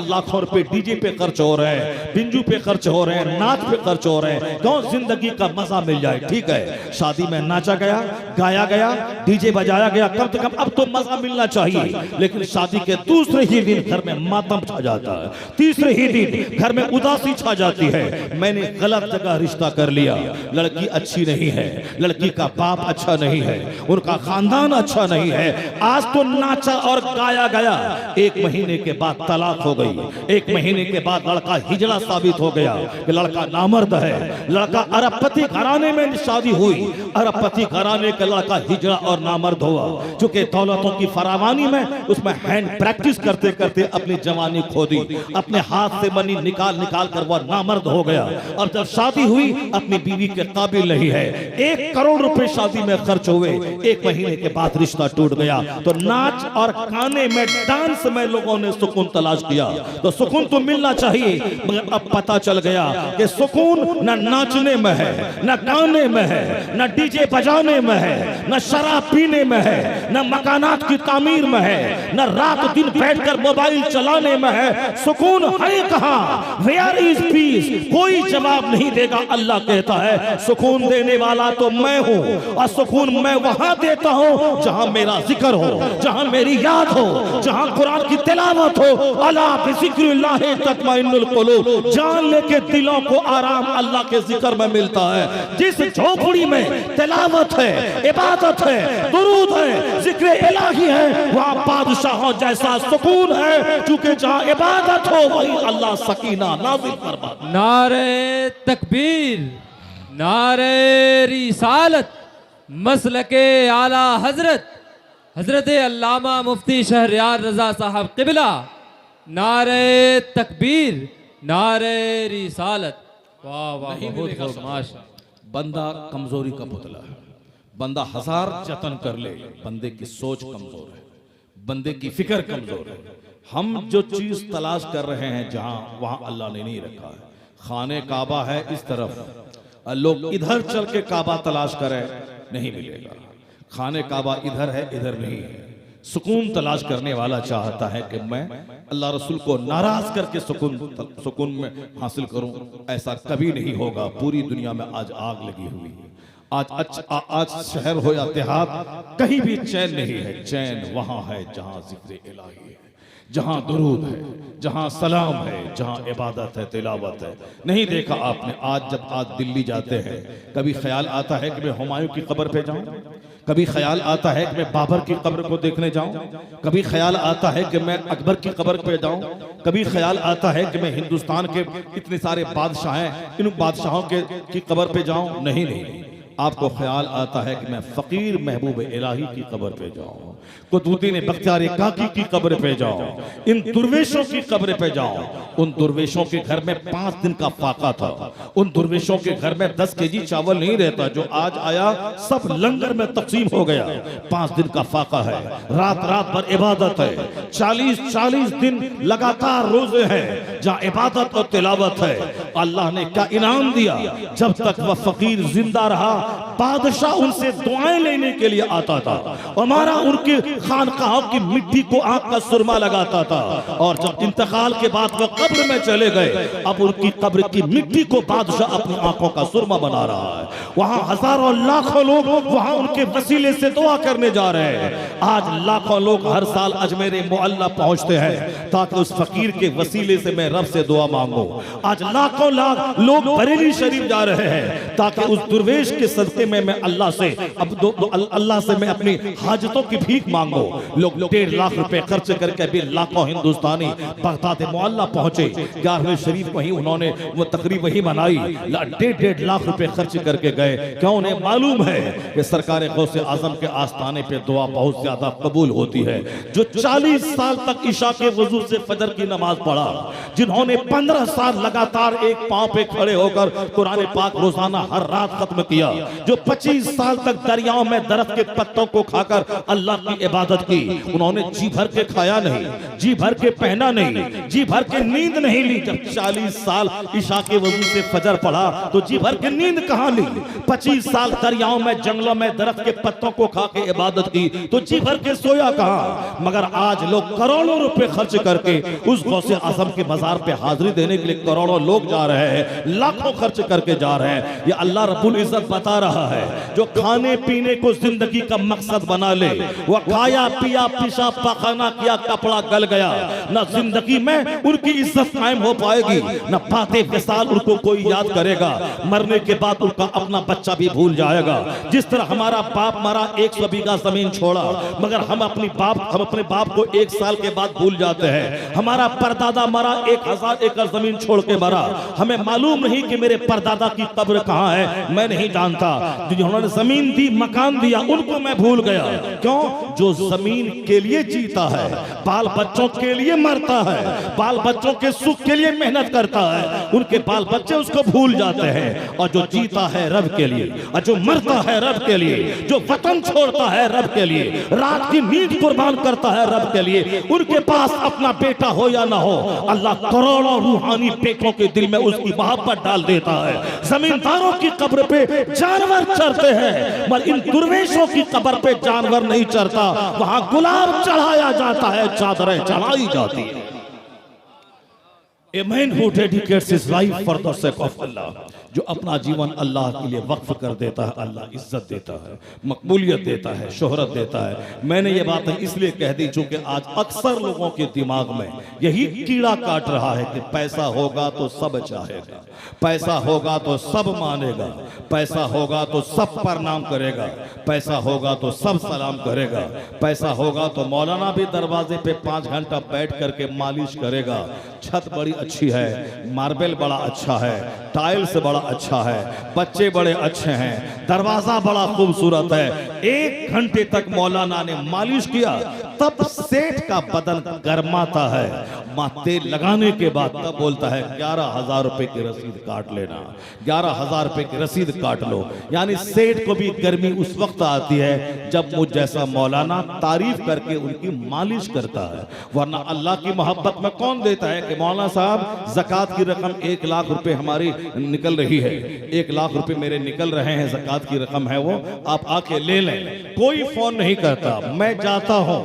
लाखों रुपए डीजे पे खर्च हो रहे हैं, बिंजू पे खर्च हो रहे हैं, नाच पे खर्च हो रहे हैं। क्यों? जिंदगी का मजा मिल जाए। ठीक है, शादी में नाचा गया, गाया गया, डीजे बजाया गया, कम से कम अब तो मजा मिलना चाहिए। लेकिन शादी के दूसरे ही दिन घर में मातम छा जाता है, तीसरे ही दिन घर में उदासी छा जाती है। मैंने गलत जगह रिश्ता कर लिया, लड़की अच्छी नहीं है, लड़की का बाप अच्छा नहीं है, उनका खानदान अच्छा नहीं है। आज तो नाचा और गाया गया, 1 महीने के बाद तलाक हो गई, 1 महीने के बाद लड़का हिजड़ा साबित हो गया कि लड़का नामर्द है। लड़का अरबपति घराने में शादी हुई, अरबपति घराने का लड़का हिजड़ा और नामर्द हुआ। चूंकि दौलतों की फरावानी में उसमें हैंड प्रैक्टिस करते करते अपनी जवानी खो दी, अपने हाथ से मनी निकाल निकाल कर वह नामर्द हो गया। और जब शादी हुई अपनी बीवी के काबिल नहीं है, 1 करोड़ रुपए शादी में खर्च हुए, 1 महीने के बाद रिश्ता टूट गया। तो नाच और गाने में, डांस में लोगों ने सुकून तलाश किया। तो सुकून तो मिलना चाहिए, मगर अब पता चल गया कि सुकून न नाचने में है, न गाने में है, न डीजे बजाने में है, न शराब पीने में है, न मकानात की तामीर में है, न रात दिन बैठकर मोबाइल चलाने में है। सुकून है कहां? Where is peace? कोई जवाब नहीं देगा। अल्लाह कहता है सुकून देने वाला तो मैं हूं, और सुकून मैं वहां देता हूं जहां मेरा जिक्र हो, जहां मेरी याद हो, जहां कुरान की तिलावत हो। अला बिज़िक्रिल्लाह तत्मइन्नुल कुलूब। जान लेके दिलों को आराम अल्लाह के जिक्र में मिलता है। जिस झोपड़ी में तिलावत है, इबादत है, दुरूद है, जिक्र इलाही है, वहां बादशाहों जैसा सुकून है। क्योंकि जहां इबादत हो वहीं अल्लाह सकीना नाज़िल फरमाता है। नारे तकबीर, नारे रिसालत, मसलके आला हजरत हजरत अल्लामा मुफ्ती शहरयार रजा साहब क़िबला। नारे तकबीर, नारे रिसालत। वाह वाह, बहुत खूब, माशा। बंदा कमजोरी का पुतला है, बंदा 1000 जतन कर ले, बंदे की सोच कमजोर है, बंदे की फिक्र कमजोर है। हम जो चीज तलाश कर रहे हैं जहां, वहां अल्लाह ने नहीं रखा है। खाने काबा है इस तरफ, लोग इधर चल के काबा तलाश करें, नहीं मिलेगा। खाने काबा इधर है, इधर नहीं है। सुकून तलाश करने वाला चाहता है कि मैं अल्लाह रसूल को नाराज करके सुकून में हासिल करूं, ऐसा कभी नहीं होगा। पूरी दुनिया में आज आग लगी हुई है। आज शहर हो या देहात, कहीं भी चैन नहीं है। चैन वहां है जहां जिक्र इलाही है, जहां दुरूद है, जहां सलाम है, जहां इबादत है, तिलावत है। नहीं देखा आपने? आज दिल्ली जाते हैं, कभी ख्याल आता है कि मैं हुमायूं की कब्र पे जाऊं, कभी ख्याल आता है कि मैं बाबर की कब्र को देखने जाऊं, कभी ख्याल आता है कि मैं अकबर की कब्र पे जाऊं, कभी ख्याल आता है कि मैं हिंदुस्तान के इतने सारे बादशाह हैं, इन बादशाहों की कब्र पे जाऊं। नहीं, आपको ख्याल आता है कि मैं फकीर महबूब इलाही की कब्र पे जाऊं, कुतुबुद्दीन बख्तियार काकी की कब्र पे जाऊं, इन दुर्वेशों की कब्र पे जाऊं। उन दुर्वेशों के घर में 5 दिन का फाका था, उन दुर्वेशों के घर में 10 केजी चावल नहीं रहता। जो आज आया सब लंगर में तकसीम हो गया। 5 दिन का फाका है, रात रात भर इबादत है, 40 दिन लगातार रोजे हैं जहां इबादत और तिलावत है। अल्लाह ने क्या इनाम दिया? जब तक वह फकीर जिंदा रहा, बादशाह उनसे दुआएं लेने के लिए आता था, हमारा उनके खानकाहों की मिट्टी को आंख का सुरमा लगाता था। और जब इंतकाल के बाद वह कब्र में चले गए, अब उनकी कब्र की मिट्टी को बादशाह अपनी आंखों का सुरमा बना रहा है। वहां हजारों लाखों लोग वहां उनके वसीले से दुआ करने जा रहे हैं। आज लाखों लोग हर साल अजमेर मुअल्ला पहुंचते हैं ताकि उस फकीर के वसीले से मैं रब से दुआ मांगू। आज लाखों लोग बरेली शरीफ जा रहे हैं ताकि उस दुर्वेश के सदके में मैं अल्लाह से अल्लाह से मैं अपनी हाजतों की भीख मांगो। लोग 1.5 लाख रुपए खर्च करके भी लाखों हिंदुस्तानी बगदाद मुअल्ला पहुंचे। 11वें शरीफ वहीं उन्होंने वो तकरीब वही मनाई। 1.5 लाख रुपए खर्च करके गए। क्यों? उन्हें मालूम है कि सरकार गौसे आजम के आस्थाने पे दुआ बहुत ज्यादा कबूल होती है। जो 40 साल तक ईशा के वजू से फजर की नमाज पढ़ा, जिन्होंने 15 साल लगातार एक पांव पे खड़े होकर कुरान पाक रोजाना हर रात खत्म किया, जो 25 साल तक दरियाओं में दरख्त के पत्तों को खाकर अल्लाह की इबादत की, उन्होंने जी भर के खाया नहीं, जी भर के पहना नहीं, जी भर के नींद नहीं ली। जब 40 साल ईशा के वजू से फजर पढ़ा तो जी भर के नींद कहां ली? 25 साल दरियाओं में जंगलों में दरख्त के पत्तों को खा के इबादत की तो जी भर के सोया कहां? मगर आज लोग करोड़ों रुपए खर्च करके उस गौसे आजम के मजार पे हाजिरी देने के लिए करोड़ों लोग जा रहे हैं, लाखों खर्च करके जा रहे हैं। ये अल्लाह रब्बुल इज्जत बता रहा है, जो खाने पीने को जिंदगी का मकसद बना ले, वह खाया पिया पिशा पखाना किया कपड़ा गल गया, ना जिंदगी में उनकी इज्जत कायम हो पाएगी, ना बातें विसाल उनको कोई याद करेगा। मरने के बाद उनका अपना बच्चा भी भूल जाएगा। जिस तरह हमारा बाप मरा 100 बीघा जमीन छोड़ा, मगर हम अपने बाप को 1 साल के बाद भूल जाते हैं। हमारा परदादा मरा 1000 एकड़ जमीन छोड़ के मरा, हमें मालूम नहीं कि मेरे परदादा की कब्र कहां है, मैं नहीं जानता। जिन्होंने जमीन दी मकान दिया उनको मैं भूल गया। क्यों? जो जमीन के लिए जीता है, बाल बच्चों के लिए मरता है, बाल बच्चों के सुख के लिए मेहनत करता है, उनके बाल बच्चे उसको भूल जाते हैं। और जो जीता है रब के लिए, और जो मरता है रब के लिए, जो वतन छोड़ता है रब के लिए, रात की नींद कुर्बान करता है रब के लिए, उनके पास अपना बेटा हो या ना हो, अल्लाह करोड़ों रूहानी बेटों के दिल में उसकी मोहब्बत डाल देता है। जमींदारों की कब्र पे जानवर चढ़ते हैं, मगर इन दुर्वेशों की कब्र पे जानवर नहीं चढ़ता, वहां गुलाब चढ़ाया जाता है, चादरें चढ़ाई जाती है। A man who dedicates his life for the sake of Allah, जो अपना जीवन अल्लाह के लिए वक्फ कर देता है, अल्लाह इज्जत देता है, मकबूलियत देता है, शोहरत देता है। मैंने ये बात इसलिए कह दी चूंकि आज अक्सर लोगों के दिमाग में यही कीड़ा काट रहा है कि पैसा होगा तो सब चाहेगा, पैसा होगा तो सब मानेगा, पैसा होगा तो सब प्रणाम करेगा, पैसा होगा तो सब सलाम करेगा, पैसा होगा तो मौलाना भी दरवाजे पे 5 घंटा बैठ करके मालिश करेगा, छत बड़ी अच्छी है, मार्बल बड़ा अच्छा है, टाइल्स बड़ा अच्छा है, बच्चे बड़े अच्छे हैं, दरवाजा बड़ा खूबसूरत है। 1 घंटे तक मौलाना ने मालिश किया, तब सेठ का बदन गर्माता है। तेल लगाने के बाद तब बोलता है 11,000 रुपए की रसीद काट लेना, 11,000 रुपए की रसीद काट लो। यानी सेठ को भी गर्मी उस वक्त आती है जब मुझ जैसा मौलाना तारीफ करके उनकी मालिश करता है। वरना अल्लाह की मोहब्बत में कौन देता है कि मौलाना साहब ज़कात की रकम 1 लाख रुपए हमारी निकल रही है, 1 लाख रुपए मेरे निकल रहे हैं, ज़कात की रकम है वो, आप आके ले लें। कोई फोन नहीं करता, मैं जाता हूँ,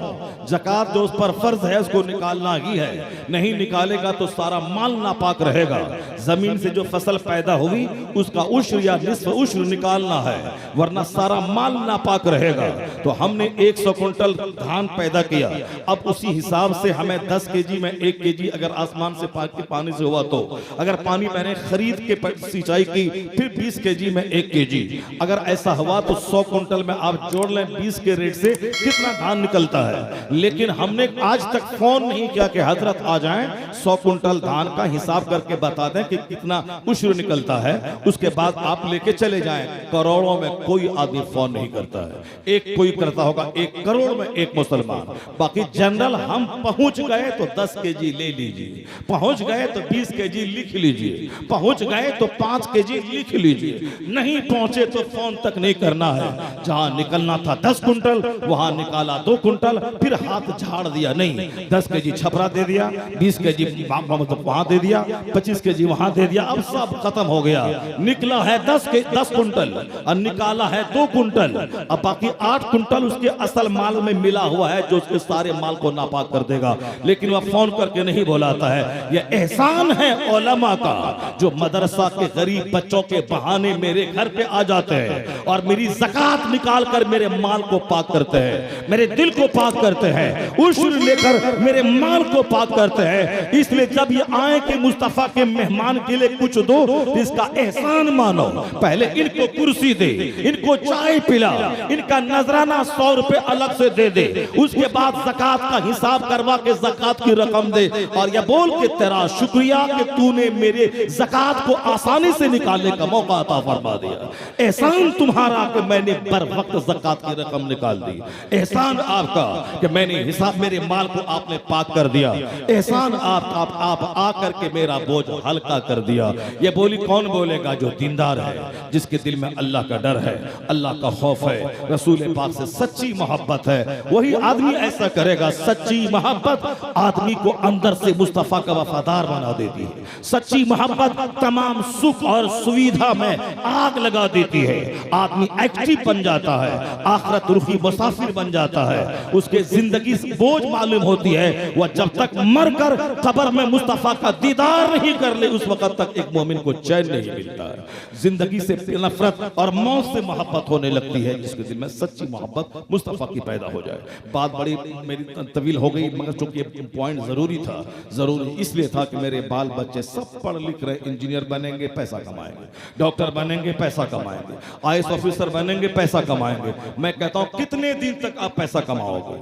ज़कात जो उस पर फर्ज है उसको निकालना ही है, नहीं निकालेगा तो सारा माल नापाक रहेगा। जमीन से जो फसल पैदा हुई उसका उश्र या निस्फ उश्र निकालना है, वरना सारा माल नापाक रहेगा। तो हमने 100 कुंटल धान पैदा किया, अब उसी हिसाब से हमें 10 केजी में 1 केजी अगर आसमान से पानी से हुआ तो, अगर पानी मैंने खरीद के सिंचाई की फिर 20 केजी में 1 केजी, अगर ऐसा हुआ तो 100 कुंटल में आप जोड़ लें 20 के रेट से कितना धान निकलता है। लेकिन हमने आज तक फोन नहीं किया कि हजरत आ जाएं, 100 कुंटल धान का हिसाब करके बता दें कि कितना उश्र निकलता है, उसके बाद आप लेके चले जाएं। करोड़ों में कोई आदमी फोन नहीं करता है, एक कोई करता होगा 1 करोड़ में 1 मुसलमान। बाकी जनरल हम पहुंच गए तो 10 केजी ले लीजिए, पहुंच गए तो 20 केजी लिख लीजिए, पहुंच गए तो 5 केजी लिख लीजिए, नहीं पहुंचे तो फोन तक नहीं करना है। जहां निकलना था 10 कुंटल वहां निकाला 2 कुंटल, फिर हाथ झाड़ दिया, नहीं 10 केजी छपरा दे दिया, 20 केजी वहां दे दिया, 25 केजी वहां दे दिया, अब सब खत्म हो गया। निकला है 10 कुंटल और निकाला है 2 कुंटल, अब बाकी 8 कुंटल उसके असल माल में मिला हुआ है जो उसके सारे माल को नापाक कर देगा। लेकिन वह फोन करके नहीं बुलाता है। यह एहसान है उलमा का जो मदरसा के गरीब बच्चों के बहाने मेरे घर पे आ जाते हैं और मेरी ज़कात निकाल कर मेरे माल को पाक करते हैं, मेरे दिल को पाक करते हैं, उश्र लेकर मेरे माल को पाक करते हैं। इसलिए जब ये आए कि मुस्तफा के मेहमान के लिए कुछ दो तो इसका एहसान मानो। पहले इनको कुर्सी दे, इनको चाय पिला, इनका नजराना 100 रुपए अलग से दे दे, उसके बाद ज़कात का हिसाब करवा के ज़कात की रकम दे और यह बोल के तेरा शुक्रिया कि तूने मेरे ज़कात को आसानी से निकालने का मौका अता फरमा दिया। एहसान तुम्हारा कि मैंने बर वक्त ज़कात की रकम निकाल दी, एहसान आपका कि मैंने हिसाब, मेरे माल को आपने पाक कर दिया, एहसान आप आकर के मेरा बोझ हल्का कर दिया। ये बोली कौन बोलेगा? जो दीनदार है, जिसके दिल में अल्लाह का डर है, अल्लाह का खौफ है, रसूल पाक से सच्ची मोहब्बत है, वही आदमी ऐसा करेगा। सच्ची मोहब्बत आदमी को अंदर से मुस्तफा का वफादार बना देती है। सच्ची मोहब्बत तमाम सुख और सुविधा में आग लगा देती है। आदमी एक्टिव बन जाता है, आखिरत रुखी मुसाफिर बन जाता है। उसके जिंदगी से बोझ मालूम होती है। वह जब तक मरकर कब्र में मुस्तफा का दीदार नहीं कर ले, उस वक्त तक एक मोमिन को चैन नहीं मिलता है। जिंदगी से नफरत और मौत से मोहब्बत होने लगती है, जिसके दिल में सच्ची मोहब्बत मुस्तफा की पैदा हो जाए। बात बड़ी मेरी तवील हो गई, मगर चूंकि पॉइंट जरूरी था, जरूरी इसलिए था कि मेरे बाल बच्चे सब पढ़ लिख रहे, इंजीनियर बनेंगे पैसा कमाएंगे, डॉक्टर बनेंगे पैसा कमाएंगे, IAS ऑफिसर बनेंगे पैसा कमाएंगे। मैं कहता हूं कितने दिन तक आप पैसा कमाओगे?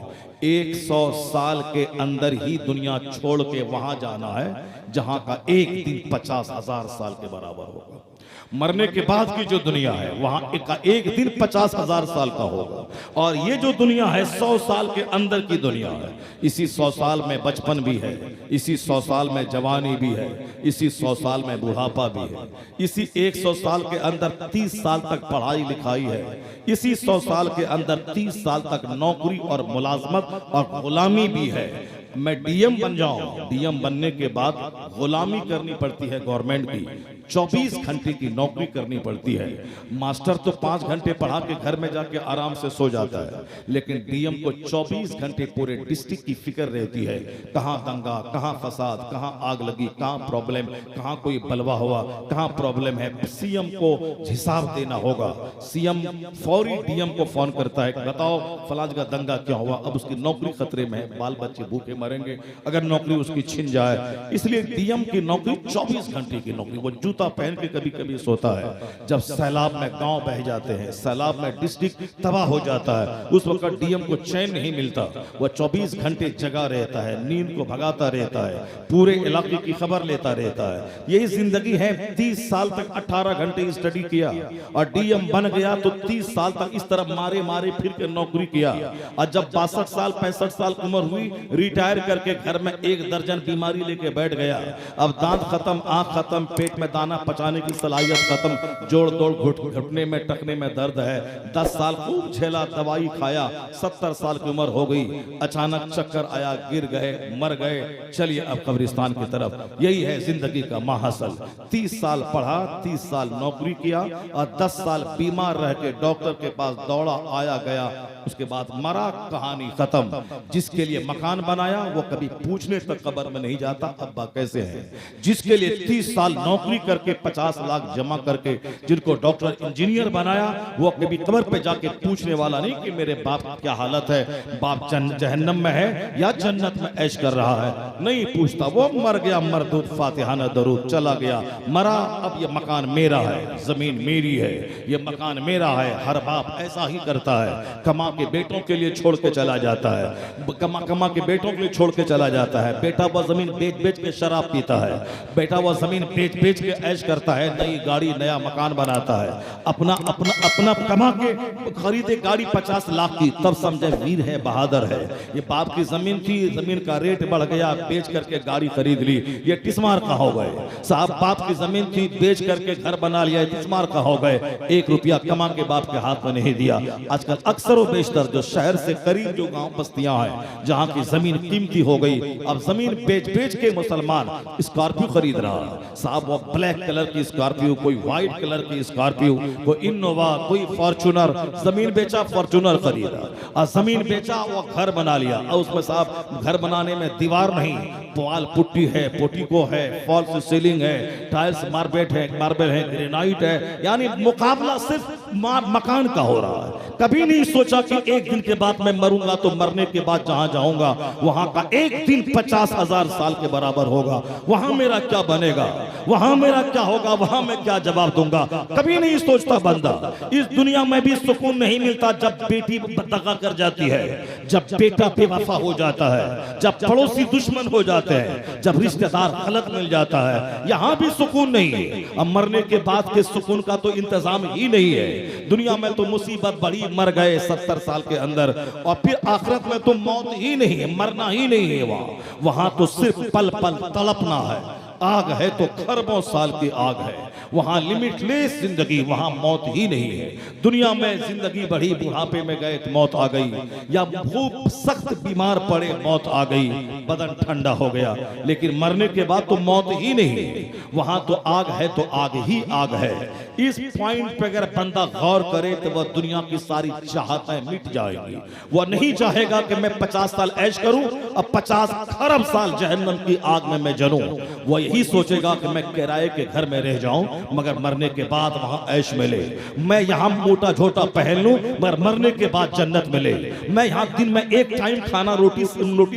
100 साल के अंदर ही दुनिया छोड़ के वहां जाना है जहां का एक दिन 50,000 साल के बराबर होगा। मरने के बाद की जो दुनिया है वहां एक दिन 50,000 साल का होगा। और ये जो दुनिया है 100 साल के अंदर की दुनिया है। इसी 100 साल में बचपन भी है, इसी 100 साल में जवानी भी है, इसी 100 साल में बुढ़ापा भी है, इसी 100 साल के अंदर 30 साल तक पढ़ाई लिखाई है, इसी 100 साल के अंदर 30 साल तक नौकरी और मुलाजमत और गुलामी भी है। मैं डीएम बन जाऊं, डीएम बनने के बाद गुलामी करनी पड़ती है गवर्नमेंट की, 24 घंटे की नौकरी करनी पड़ती है। मास्टर तो 5 घंटे पढ़ा के घर में जाके आराम से सो जाता है, लेकिन डीएम को 24 घंटे पूरे डिस्ट्रिक्ट की फिक्र रहती है। कहां दंगा, कहां फसाद, कहां आग लगी, कहां प्रॉब्लम, कहां कोई बलवा हुआ, कहां प्रॉब्लम है। सीएम को हिसाब देना होगा। सीएम फौरी डीएम को फोन करता है, बताओ फलाज का दंगा क्या हुआ, अब उसकी नौकरी खतरे में है, बाल बच्चे भूखे मरेंगे अगर नौकरी उसकी छिन जाए। इसलिए डीएम की नौकरी 24 घंटे की नौकरी। वो जूता पहन के कभी कभी सोता है। जब सैलाब में गांव बह जाते हैं, सैलाब में डिस्ट्रिक्ट तबाह हो जाता है, उस वक्त डीएम को चैन नहीं मिलता। वह 24 घंटे जगा रहता है, नींद को भगाता रहता है, पूरे इलाके की खबर लेता रहता है। यही जिंदगी है। 30 साल तक 18 घंटे स्टडी किया और डीएम बन गया तो 30 साल तक इस तरह मारे मारे फिर के नौकरी किया। और जब 62 साल 65 साल उम्र हुई, रिटायर करके घर में 1 दर्जन बीमारी लेके बैठ गया। अब दांत खत्म, आंख खत्म, पेट में दाना पचाने की सलाहियत खत्म, जोड़ तोड़ घुटने में टकने में दर्द है। 10 साल खूब झेला, दवाई खाया, 70 साल की उम्र हो गई, अचानक चक्कर आया, गिर गए, मर गए। चलिए अब कब्रिस्तान की तरफ। यही है जिंदगी का माहसल। 30 साल पढ़ा, 30 साल नौकरी किया और 10 साल बीमार रह के डॉक्टर के पास दौड़ा, आया गया, उसके बाद मरा, कहानी खत्म। जिसके लिए मकान बनाया वो कभी पूछने तक कब्र में नहीं जाता अब्बा कैसे हैं। जिसके लिए 30 साल नौकरी करके 50 लाख जमा करके जिनको डॉक्टर इंजीनियर बनाया, वो कभी कब्र पे जाके पूछने वाला नहीं कि मेरे बाप की क्या हालत है, बाप जहन्नम में है या जन्नत में ऐश कर रहा है, नहीं पूछता। वो मर गया, मरदूद फातिहाना दरूद, चला गया, मरा। अब ये मकान मेरा है, जमीन मेरी है, ये मकान मेरा है। हर बाप ऐसा ही करता है, कमा के बेटों के लिए छोड़ के चला जाता है, कमा के बेटों के लिए छोड़ के चला जाता है। बेटा वो जमीन बेच बेच के शराब पीता है, बेटा वो जमीन बेच बेच के ऐश करता है, नई गाड़ी नया मकान बनाता है, अपना अपना अपना कमा के खरीदे गाड़ी 50 लाख की, तब समझे वीर है, बहादुर है। ये बाप की जमीन थी, जमीन का रेट बढ़ गया, बेच करके गाड़ी खरीद ली, ये टिस्मार का हो गए। साहब बाप की जमीन थी, बेच करके घर बना लिया, टिस्मार का हो गए। 1 रुपया कमा के बाप के हाथ में नहीं दिया। आजकल अक्सर व बेशतर जो शहर से करीब जो गांव बस्तियां हैं, जहां की जमीन कीमती हो गई, अब जमीन बेच बेच के मुसलमान स्कॉर्पियो खरीद रहा है। साहब वो ब्लैक कलर की स्कॉर्पियो, कोई व्हाइट कलर की स्कॉर्पियो, कोई इनोवा, कोई फॉर्च्यूनर। जमीन बेचा, फॉर्च्यूनर खरीदा, और जमीन बेचा वो घर बना लिया। और उसमें साहब घर बनाने में दीवार नहीं, पुआल पुट्टी है, पोटिको है, फॉल्स सीलिंग है, टाइल्स मार्बल है, ग्रेनाइट है, यानी मुकाबला सिर्फ मकान का हो रहा है। कभी नहीं सोचा कि एक दिन के बाद मैं मरूंगा तो मरने के बाद जहां जाऊंगा वहां का एक दिन 50,000 साल के बराबर होगा। वहां मेरा क्या बनेगा, वहां मेरा क्या होगा, वहां मैं क्या जवाब दूंगा, कभी नहीं सोचता बंदा। इस दुनिया में भी सुकून नहीं मिलता जब बेटी दगा कर जाती है, जब बेटा बेवफा हो जाता है, जब पड़ोसी दुश्मन हो जाते हैं, जब रिश्तेदार गलत मिल जाता है। यहां भी सुकून नहीं है। अब मरने के बाद के सुकून का तो इंतजाम ही नहीं है। दुनिया में तो मुसीबत बड़ी, मर गए, 70 साल के अंदर। और फिर आखिरत में तो मौत ही नहीं है, मरना ही नहीं है, वहां तो सिर्फ पल पल तड़पना है। आग है तो खरबों साल की आग है, वहां लिमिटलेस जिंदगी, वहां मौत ही नहीं है। दुनिया में जिंदगी बढ़ी, बुढ़ापे में गए तो मौत आ गई, या खूब सख्त बीमार पड़े मौत आ गई, बदन ठंडा हो गया, लेकिन मरने के बाद तो मौत ही नहीं है। वहां तो आग है तो आग ही आग है। इस पॉइंट पे अगर बंदा गौर करे तो वह दुनिया की सारी चाहतें मिट जाएगी। वह नहीं चाहेगा कि मैं 50 साल ऐश करूं, अब 50 खरब साल जहन्नम की आग में मैं जलूं। वह यही सोचेगा कि मैं किराए के घर में रह जाऊं, मगर मरने के बाद वहां ऐश मिले। मैं यहां मोटा झोटा पहन लूं, मगर मरने के बाद जन्नत मिले। मैं यहां दिन में एक टाइम खाना रोटी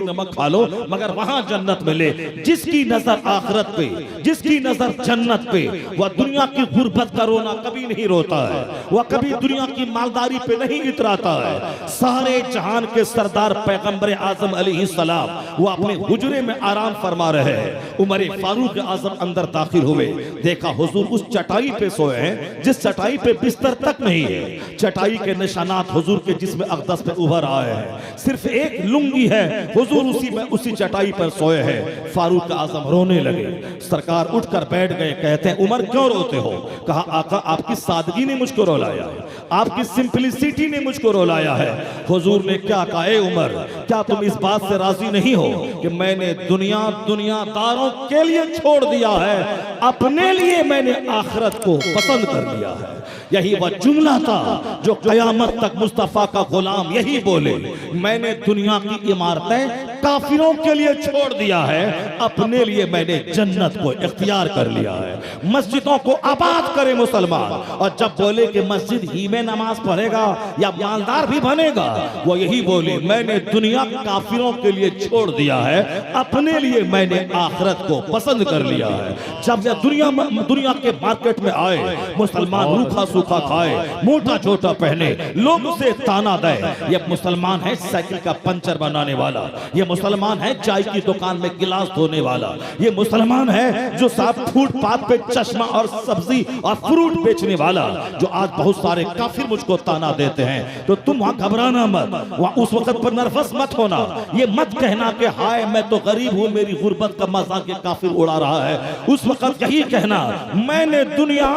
नमक खा लो, मगर वहां जन्नत मिले। जिसकी नजर आखिरत पे, जिसकी नजर जन्नत पे, वह दुनिया की गुर्बत का रोना कभी नहीं रोता है, वह कभी दुनिया की मालदारी पे नहीं इतराता है। सारे जहान के सरदार पैगंबर आजम अलैहिस्सलाम वो अपने हुजरे में आराम फरमा रहे हैं। उमर फारूक आजम अंदर दाखिल हुए, देखा हुजूर उस चटाई पे सोए हैं जिस चटाई पे बिस्तर तक नहीं है। चटाई के निशानात हुजूर के जिस्म अक़दस पे उभर आए हैं, सिर्फ एक लुंगी है, हुजूर उसी चटाई पर सोए हैं। फारूक आजम रोने लगे, सरकार उठकर बैठ गए, कहते हैं उमर क्यों रोते हो? कहा आका आपकी सादगी ने मुझको रुलाया है, आपकी सिंपलिसिटी ने मुझको रुलाया है। हुजूर ने क्या कहा, ए उमर क्या तुम इस बात से राजी नहीं हो कि मैंने दुनियादारों के लिए छोड़ दिया है, अपने लिए मैंने आखिरत को पसंद कर लिया है। यही वह जुमला था जो कयामत तक मुस्तफा का गुलाम यही बोले, मैंने दुनिया की इमारतें काफिरों के लिए छोड़ दिया है, अपने लिए मैंने जन्नत को इख्तियार कर लिया है। मस्जिदों को आबाद करे मुसलमान, और जब बोले कि मस्जिद ही में नमाज पढ़ेगा या मालदार भी बनेगा, वो यही बोले मैंने दुनिया काफिरों के लिए छोड़ दिया है, अपने लिए मैंने आखिरत को पसंद कर लिया है। जब दुनिया के मार्केट में आए, मुसलमान रूखा सूखा खाए, मोटा छोटा पहने, लोग उसे ताना दे, ये मुसलमान है साइकिल का पंचर बनाने वाला, ये मुसलमान है चाय की दुकान में गिलास धोने वाला, ये मुसलमान है जो साथ फुटपाथ पे चश्मा और सब्जी और फ्रूट बेचने वाला। जो आज बहुत सारे काफिर मुझको ताना देते हैं, तो तुम वहां घबराना मत, वहां उस वक्त पर नर्वस मत होना, ये मत कहना कि हाय मैं तो गरीब हूं, मेरी गुर्बत का मजाक ये काफिर उड़ा रहा है। उस वक्त यही कहना मैंने दुनिया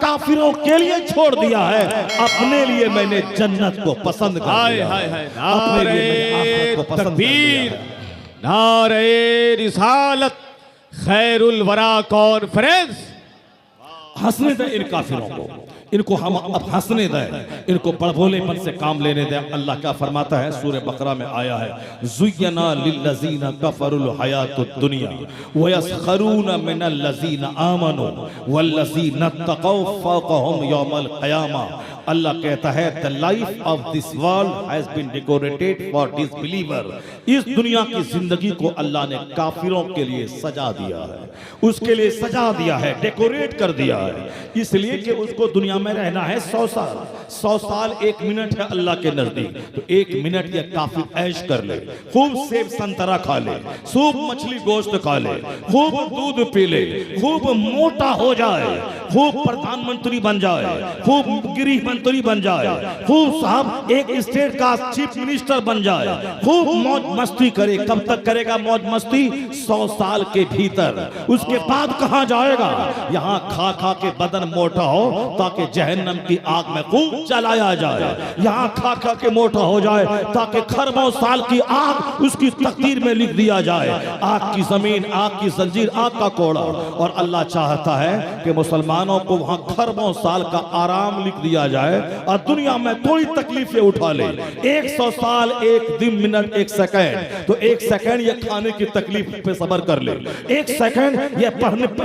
काफिरों के लिए छोड़ दिया है, अपने लिए मैंने जन्नत को पसंद कर लिया है। नारे तकबीर, नारे रिसालत, खैरुल वरा कॉन्फ्रेंस। हंसने दें इन काफिरों को, इनको हम अब हंसने दें, इनको बड़बोलेपन से काम लेने दें। अल्लाह क्या फरमाता है, सूरह बकरा में आया है, ज़ुय्यना लिल्लज़ीना कफ़रुल हयातुद दुनिया व यस्खरूना मिनल लज़ीना आमनू वल्लज़ीना तक़ौ फ़ौक़हुम यौमल क़यामा। अल्लाह कहता है the life of this world has been decorated for disbeliever. इस दुनिया की जिंदगी को अल्लाह ने काफिरों के लिए सजा दिया है, उसके लिए सजा दिया है, डेकोरेट कर दिया है, इसलिए कि उसको दुनिया में रहना है 100 साल। 100 साल 1 मिनट है अल्लाह के नजदीक, तो 1 मिनट ये काफी ऐश कर ले, खूब सेब संतरा खा ले, खूब मछली गोश्त खा ले, खूब दूध पी ले, खूब मोटा हो जाए, खूब प्रधानमंत्री बन जाए, खूब गृह मंत्री बन जाए, खूब साहब एक स्टेट का चीफ मिनिस्टर बन जाए, खूब मौज मस्ती करे। कब तक करेगा मौज मस्ती? 100 साल के भीतर। उसके बाद कहां जाएगा? यहां खा खा के बदन मोटा हो ताकि जहन्नम की आग में खूब जलाया जाए, यहां खा खा के मोटा हो जाए ताकि खरबों साल की आग उसकी तकदीर में लिख दिया जाए। आग की जमीन, आग की जंजीर, आग का कोड़ा। और अल्लाह चाहता है कि मुसलमानों को वहां खरबों साल का आराम लिख दिया जाए और दुनिया में थोड़ी तकलीफें उठा ले। 100 साल 1 दिन मिनट 1 सेकंड, तो 1 सेकंड ये खाने की तकलीफ पे सबर कर ले, 1 सेकंड ये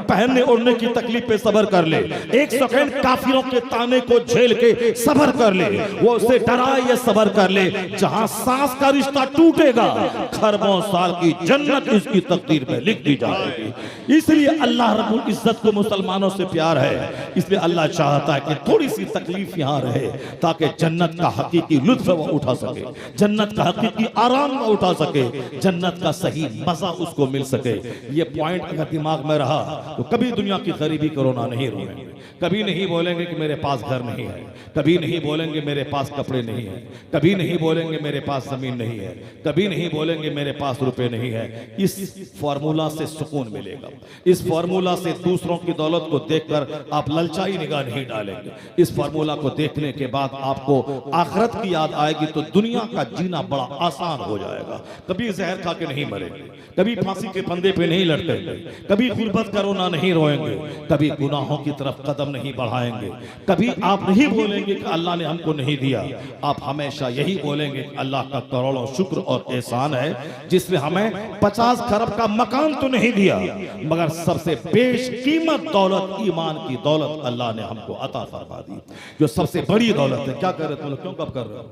पहनने ओढ़ने की तकलीफ पे सबर कर ले, 1 सेकंड काफिरों के ताने को झेल के सबर कर ले, वो उसे डराए ये सबर कर ले। जहां सांस का रिश्ता टूटेगा खरबों साल की जन्नत उसकी तकदीर में लिख दी जाएगी। इसलिए अल्लाह रब्बुल इज्जत को मुसलमानों से प्यार है। है, इसलिए अल्लाह चाहता है कि थोड़ी सी तकलीफ यहाँ रहे ताकि जन्नत का हकीकी लुत्फ वो उठा सके, जन्नत का हकीकी आराम वो उठा सके, जन्नत का सही मजा उसको मिल सके। ये पॉइंट अगर दिमाग में रहा तो कभी दुनिया की गरीबी कोरोना नहीं रोएंगे, कभी नहीं बोलेंगे कि मेरे पास घर नहीं है, कभी नहीं बोलेंगे मेरे पास कपड़े नहीं है, कभी नहीं बोलेंगे मेरे पास जमीन नहीं है, कभी नहीं बोलेंगे मेरे पास रुपए नहीं है। इस फॉर्मूला से सुकून मिलेगा, इस फॉर्मूला से दूसरों की दौलत को देखकर आप ललचाई निगाह नहीं डालेंगे। इस फॉर्मूला को देखने के बाद आपको आखिरत की याद आएगी तो दुनिया का जीना बड़ा आसान हो जाएगा। कभी जहर खा के नहीं मरेंगे, कभी फांसी के फंदे पे नहीं लटकेंगे, कभी गुर्बत का रोना नहीं रोएंगे, कभी गुनाहों की तरफ कदम नहीं बढ़ाएंगे, कभी आप नहीं बोलेंगे कि अल्लाह ने हमको नहीं दिया, आप हमेशा यही बोलेंगे कि अल्लाह का करोड़ों शुक्र और एहसान है जिसने हमें 50 खरब का मकान तो नहीं दिया मगर सबसे बेशकीमत दौलत, ईमान की दौलत अल्लाह ने हमको अता फरमा दी, जो सबसे बड़ी दौलत है। क्या कर रहे तुम लोग, क्यों कब कर रहे हो,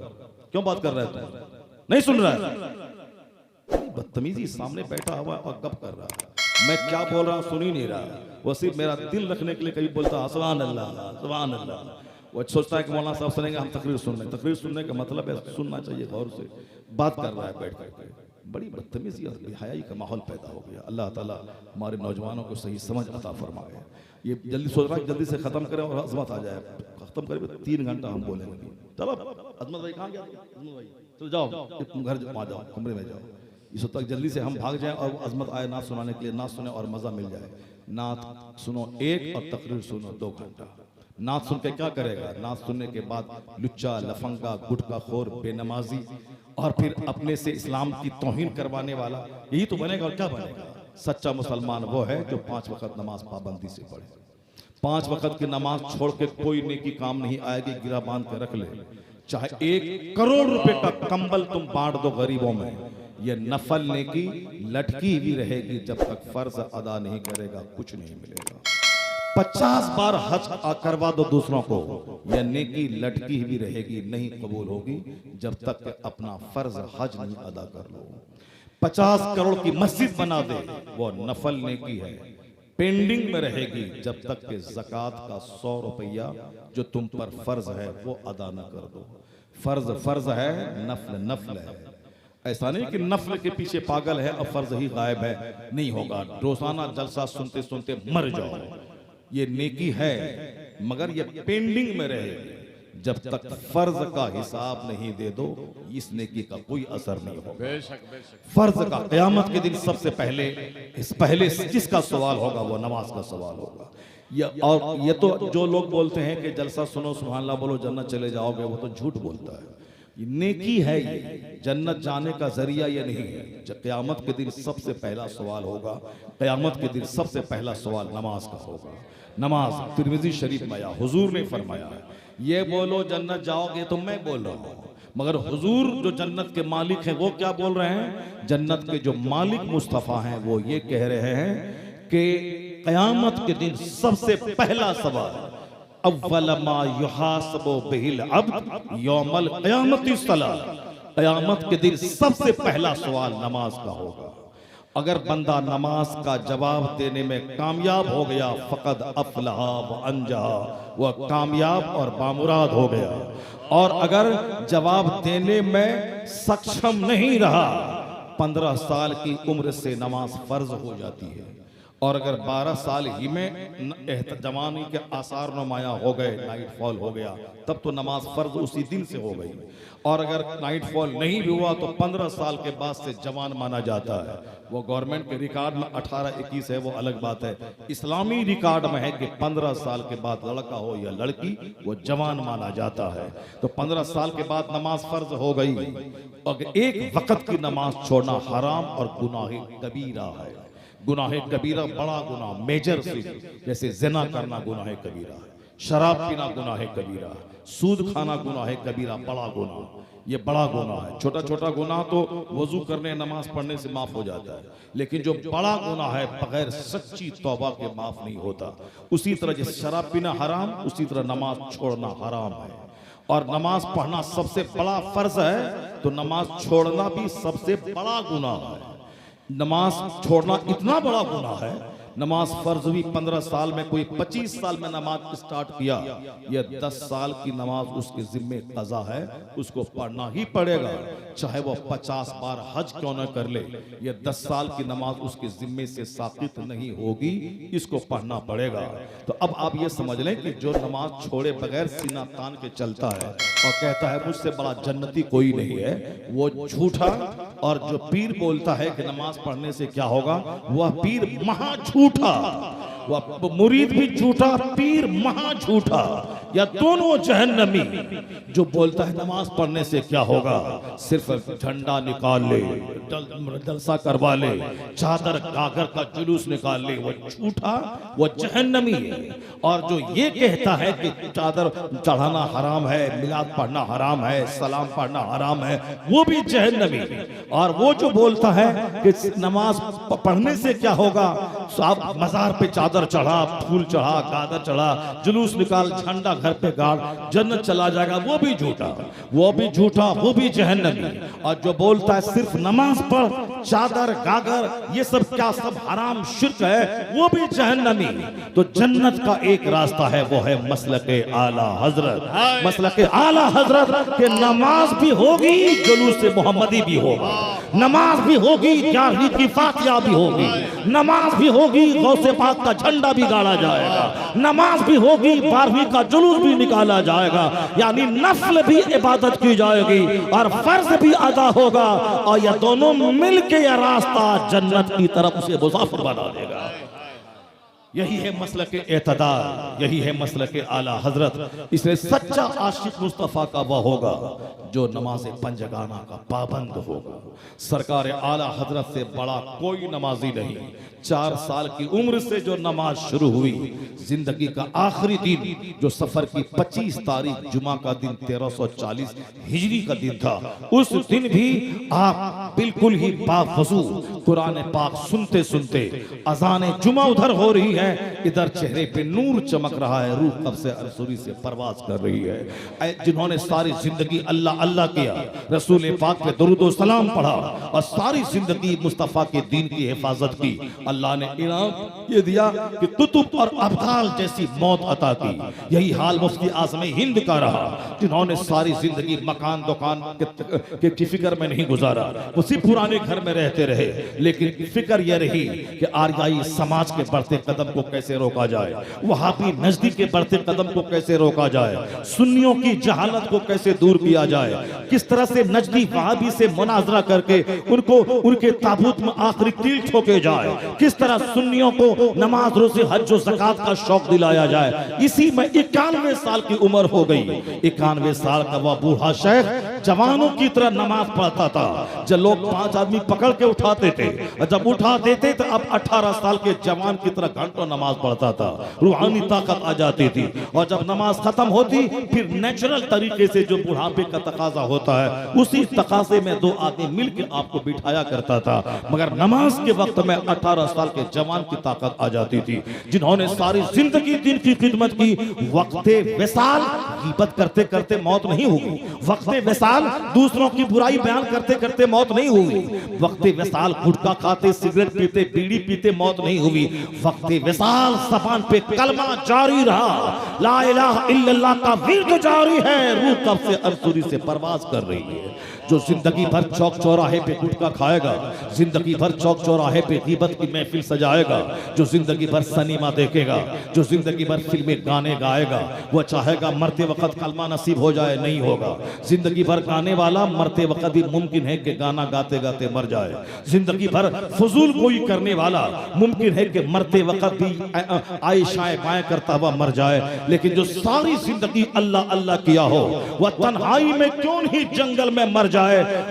क्यों बात कर रहे हो, तुम नहीं सुन रहा है? बदतमीजी, सामने बैठा हुआ और गप कर रहा है, मैं क्या बोल रहा हूँ सुन ही नहीं रहा। वो सिर्फ मेरा दिल रखने के लिए कभी बोलता है सुभान अल्लाह सुभान अल्लाह। वो सोचता है कि मौलाना साहब सुनेंगे हम तकरीर सुन रहे। तकरीर सुनने का मतलब है सुनना चाहिए गौर से। बात कर रहा है बैठ कर, बड़ी बदतमीजी और बेहयाई का माहौल पैदा हो गया। अल्लाह ताला हमारे नौजवानों को सही समझ अता फरमाए। ये जल्दी सोच रहा है जल्दी से खत्म करें और अजमत आ जाए, खत्म करें 3 घंटा हम बोलेंगे। चलो अजमत भाई कहाँ गया, अजमत भाई चलो जाओ तुम घर आ जाओ, कमरे में जाओ, इस वक्त तक जल्दी से हम भाग जाएं और अजमत आए नात सुनाने के लिए, नात सुने और मजा मिल जाए। नात सुनो 1 और तकरीर सुनो 2 घंटा। नात सुन के क्या करेगा, नात सुनने के बाद लुच्चा लफंगा गुटखा खोर बेनमाजी और फिर अपने से इस्लाम की तौहीन करवाने वाला, यही तो बनेगा। और क्या बनेगा? सच्चा मुसलमान वो है जो 5 वक्त नमाज पाबंदी से पढ़े। 5 वक्त की नमाज छोड़ के कोई नेकी काम नहीं आएगी, गिरा बांध के रख ले। चाहे 1 करोड़ रुपए का कंबल तुम बांट दो गरीबों में, ये नफल नेकी लटकी हुई रहेगी जब तक फर्ज अदा नहीं करेगा, कुछ नहीं मिलेगा। 50 बार हज करवा दो दूसरों को, यह नेकी लटकी हुई रहेगी, नहीं कबूल होगी जब तक अपना फर्ज हज नहीं अदा कर लो। 50 करोड़ की मस्जिद बना दे, वो नफल नेकी है, पेंडिंग में रहेगी जब तक कि ज़कात का 100 रुपया जो तुम पर फर्ज है वो अदा न कर दो। फर्ज फर्ज है, नफल नफल है। ऐसा नहीं कि नफल के पीछे पागल है और फर्ज ही गायब है, नहीं होगा। रोजाना जलसा सुनते सुनते मर जाओ, ये नेकी है मगर ये पेंडिंग में रहेगी जब तक फर्ज का हिसाब नहीं दे दो, इस नेकी का कोई असर नहीं होगा। फर्ज का क़यामत के दिन सबसे पहले जिसका सवाल होगा वो नमाज का सवाल होगा। ये तो जो लोग बोलते हैं कि जलसा सुनो सुभान अल्लाह बोलो जन्नत चले जाओगे, वो तो झूठ बोलता है। ये नेकी है, ये जन्नत जाने का जरिया ये नहीं है। जब क़यामत के दिन सबसे पहला सवाल होगा, क़यामत के दिन सबसे पहला सवाल नमाज का होगा। नमाज तिरमिज़ी शरीफ में आया, हुजूर ने फरमाया ये बोलो जन्नत जाओगे तो मैं बोल रहा हूँ, मगर हुजूर जो जन्नत के मालिक हैं वो क्या बोल रहे हैं? जन्नत के जो मालिक मुस्तफ़ा हैं वो ये कह रहे हैं कि क़यामत के दिन सबसे पहला सवाल अव्वल मा युहासबु बिहिल अब्द यौमल क़यामति सलात, क़यामत के दिन सबसे पहला सवाल नमाज का होगा। अगर बंदा नमाज का जवाब देने में कामयाब हो गया, फ़क़द अफ़लहा व अंजहा, वह कामयाब और बामुराद हो गया। और अगर जवाब देने में सक्षम नहीं रहा, 15 साल की उम्र से नमाज फ़र्ज हो जाती है। और अगर 12 साल ही में जवानी के आसार नुमाया हो गए, नाइट फॉल हो गया, तब तो नमाज फर्ज उसी दिन से हो गई। और अगर नाइट फॉल नहीं भी हुआ तो 15 साल के बाद से जवान माना जाता है। वो गवर्नमेंट के रिकॉर्ड में 18-21 है, वो अलग बात है। इस्लामी रिकॉर्ड में है कि 15 साल के बाद लड़का हो या लड़की वो जवान माना जाता है। तो 15 साल के बाद नमाज फर्ज हो गई। और एक वक्त की नमाज छोड़ना हराम और गुनाह कबीरा है। गुनाह कबीरा बड़ा गुनाह, मेजर सिन, जैसे ज़िना करना गुनाह कबीरा है, शराब पीना गुनाह कबीरा है, सूद खाना गुनाह कबीरा बड़ा गुनाह, ये बड़ा गुनाह है। छोटा छोटा गुनाह तो वजू करने नमाज पढ़ने से माफ हो जाता है, लेकिन जो बड़ा गुनाह है बगैर सच्ची तौबा के माफ नहीं होता। उसी तरह जैसे शराब पीना हराम, उसी तरह नमाज छोड़ना हराम है। और नमाज पढ़ना सबसे बड़ा फर्ज है तो नमाज छोड़ना भी सबसे बड़ा गुनाह है। नमाज छोड़ना इतना बड़ा गुनाह है, नमाज फर्ज हुई 15 साल में, कोई 25 साल में नमाज स्टार्ट किया, यह 10 साल की नमाज उसके जिम्मे कज़ा है, उसको पढ़ना ही पड़ेगा, चाहे वो 50 बार हज क्यों न कर ले। यह 10 साल की नमाज उसके जिम्मे से साकित नहीं होगी, इसको पढ़ना पड़ेगा। तो अब आप ये समझ लें कि जो नमाज छोड़े बगैर सीना तान के चलता है और कहता है मुझसे बड़ा जन्नती कोई नहीं है, वो झूठा। और जो पीर बोलता है कि नमाज पढ़ने से क्या होगा, वह पीर महा झूठा, वह मुरीद भी झूठा, पीर महा झूठा, या दोनों जहन्नमी। जो बोलता है नमाज पढ़ने से क्या होगा, सिर्फ झंडा निकाल ले, जलसा करवा ले, चादर गागर का जुलूस निकाल ले, वह झूठा, वह जहन्नमी है। और जो ये कहता है कि चादर चढ़ाना हराम है, मिलाद पढ़ना हराम है, सलाम पढ़ना हराम है, वो भी जहन्नमी है। और वो जो बोलता है कि नमाज पढ़ने से क्या होगा, आप मजार पे चादर चढ़ा, फूल चढ़ा, गादर चढ़ा, जुलूस निकाल, झंडा घर पे गाड़, जन्नत चला जाएगा, वो भी झूठा, वो भी झूठा, वो भी जहन्नमी। और जो बोलता है सिर्फ नमाज पढ़, चादर गागर ये सब क्या सब हराम शिर्क है, वो भी जहन्नमी। तो जन्नत का एक रास्ता है, वो है मसलके आला हजरत। मसलके आला हजरत के नमाज भी होगी, जुलूस मोहम्मदी भी होगा, नमाज भी होगी, 11वीं की फातिहा भी होगी, नमाज भी होगी, गौसे पाक का झंडा भी गाड़ा जाएगा, नमाज भी होगी, 12वीं का जुलूस भी निकाला जाएगा, यानी नफल भी इबादत की जाएगी और फर्ज भी अदा होगा। और यह दोनों मिलके यह रास्ता जन्नत की तरफ से मुसाफिर बना देगा। यही है मसलके एतदाल, यही है मसलके आला हजरत। इसलिए सच्चा आशिक मुस्तफा का वह होगा जो नमाज पंजगाना का पाबंद होगा। सरकार आला हजरत से बड़ा कोई नमाजी नहीं। 4 साल की उम्र से जो नमाज शुरू हुई, जिंदगी का आखिरी दिन जो सफर की 25 तारीख जुमा का दिन 1340 हिजरी का दिन था, उस दिन भी आप बिल्कुल ही बावजू कुरान पाक सुनते सुनते अजान जुमा उधर हो रही है, इधर चेहरे पे नूर चमक रहा है, रूह कब से अरसुरी से परवाज कर रही है। जिन्होंने सारी जिंदगी अल्लाह अल्लाह किया, रसूल पाक पे दुरूद व सलाम पढ़ा और सारी जिंदगी मुस्तफा के दीन की हिफाजत की, अल्लाह ने इनाम ये दिया कि कुतुब और अब्दाल जैसी मौत अता की। यही हाल मुफ्ती आज़म हिंद का रहा, जिन्होंने सारी जिंदगी मकान दुकान के फिक्र में नहीं गुजारा, उसी पुराने घर में रहते रहे, लेकिन फिक्र यह रही कि आर्याई समाज के बढ़ते कदम को कैसे रोका जाए, वहाबी नजदीक के बढ़ते कदम को कैसे रोका जाए, सुन्नियों की जहालत को कैसे दूर किया जाए, किस तरह से नजदी वहाबी से मुनाजरा करके उनको उनके ताबूत में आखिरी कील ठोके जाए, किस तरह सुन्नियों को नमाज रोज़े हज और ज़कात का शौक दिलाया जाए। इसी में 91 साल की उम्र हो गई। 91 साल का वह बूढ़ा शेख जवानों की तरह नमाज पढ़ता था। जब लोग 5 आदमी पकड़ के उठाते थे, जब उठा देते तो अब 18 साल के जवान की तरह घंटों नमाज पढ़ता था, रूहानी ताकत आ जाती थी। और जब नमाज खत्म होती फिर नेचुरल तरीके से जो बुढ़ापे का तकाजा होता है, उसी तकाजे में 2 आदमी मिलकर आपको बिठाया करता था। मगर नमाज के वक्त में 18 साल के जवान की ताकत आ जाती थी, जिन्होंने सारी जिंदगी दिन की खिदमत की। वक्ते विसाल गीबत करते करते मौत नहीं हुई, वक्ते विसाल दूसरों की बुराई बयान करते करते मौत नहीं हुई, वक्ते विसाल गुटखा खाते सिगरेट पीते बीड़ी पीते मौत नहीं हुई, वक्ते विसाल ज़बान पे कलमा जारी रहा, ला इलाहा इल्लल्लाह का विर्द जारी है, रूह कब से अरसुरी से परवाज कर रही है। जो जिंदगी भर चौक चौराहे पे गुटखा खाएगा, जिंदगी भर चौक चौराहे पे गीबत की महफिल सजाएगा, जो जिंदगी भर सिनेमा देखेगा, जो जिंदगी भर फिल्में गाने गाएगा, वो चाहेगा मरते वक्त कलमा नसीब हो जाए, नहीं होगा। जिंदगी भर गाने वाला मरते वक्त भी मुमकिन है कि गाना गाते गाते मर जाए। जिंदगी भर फजूल कोई करने वाला मुमकिन है कि मरते वक्त भी आयशाएं बाएं करता हुआ मर जाए। लेकिन जो सारी जिंदगी अल्लाह अल्लाह किया हो, वह तन्हाई में क्यों नहीं जंगल में मर जाए,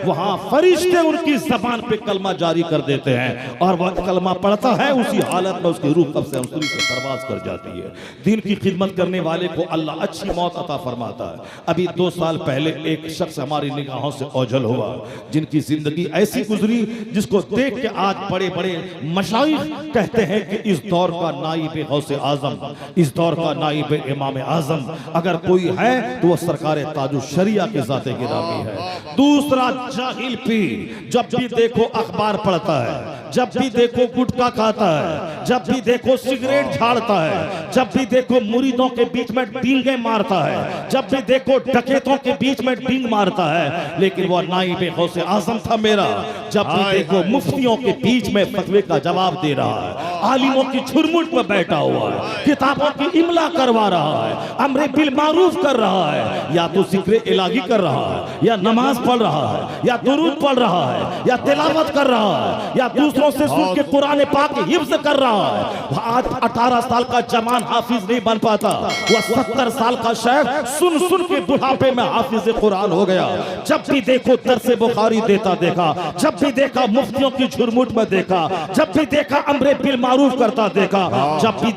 वहां फरिश्ते उनकी जबान पे कलमा जारी कर देते हैं और वह कलमा पढ़ता है, उसी हालत में उसकी रूह कब से अंसुरी से परवाज कर जाती है। दीन की खिदमत करने वाले को अल्लाह अच्छी मौत अता फरमाता है। अभी 2 साल पहले एक शख्स हमारी निगाहों से ओझल हुआ, जिनकी जिंदगी ऐसी गुजरी जिसको देख के आज बड़े बड़े मशाइख कहते हैं कि इस दौर का नाइब गौसे आजम, इस दौर का नाइब इमाम आजम अगर कोई है तो वह सरकार ताजुल शरिया के ज़ाते गिरामी है। दूसरा जाहिल पीर, जब भी देखो अखबार पढ़ता है, जब भी देखो गुटखा खाता है, जब भी देखो सिगरेट झाड़ता है, जब भी देखो मुरीदों के बीच में डींगे मारता है, जब भी देखो डकैतों के बीच में डींग मारता है। लेकिन वो नाइबे गौसे आजम था मेरा। जब भी देखो मुफ्तियों के बीच में फतवे का जवाब दे रहा है, आलिमों की झुरमुट में बैठा हुआ है, किताबों की इमला करवा रहा है, अमरे बिल मारूफ कर रहा है, या तो जिक्र इलाही कर रहा है, या नमाज पढ़ रहा है, या दुरूद पढ़ रहा है, या तिलावत कर रहा है, या दूसरों से सुन के कुरान पाक की हिफ्ज कर रहा है। आज 18 साल का जवान हाफिज नहीं बन पाता, वह 70 साल का शेख सुन सुन के बुढ़ापे में हाफिज कुरान हो गया। जब भी देखो दरसे बुखारी देता देखा, जब भी देखा मुफ्तियों की झुरमुट में देखा, जब भी देखा अमरे बिल मारूफ करता देखा, जब भी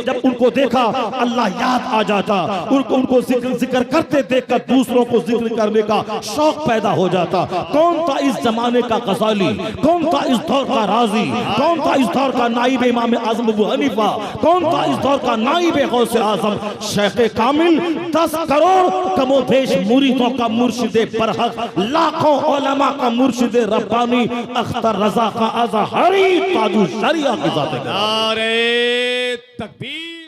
जब उनको देखा अल्लाह याद आ जाता, उनको जिक्र करते देखकर दूसरों को जिक्र करने का शौक पैदा हो जाता। कौन था इस जमाने का गजाली, कौन था इस दौर का राजी, कौन था इस दौर का नाइब इमाम आजम अबू हनीफा, कौन था इस दौर का नाइब गौसे आजम शेख कामिल। 10 करोड़ कमोबेश मुरीदों का मुर्शिदे बरहक, लाखों उलमा का मुर्शिदे रब्बानी, अख्तर रजा का अज़हरी ताजु शरिया की ज़ात है। नारे तकबीर।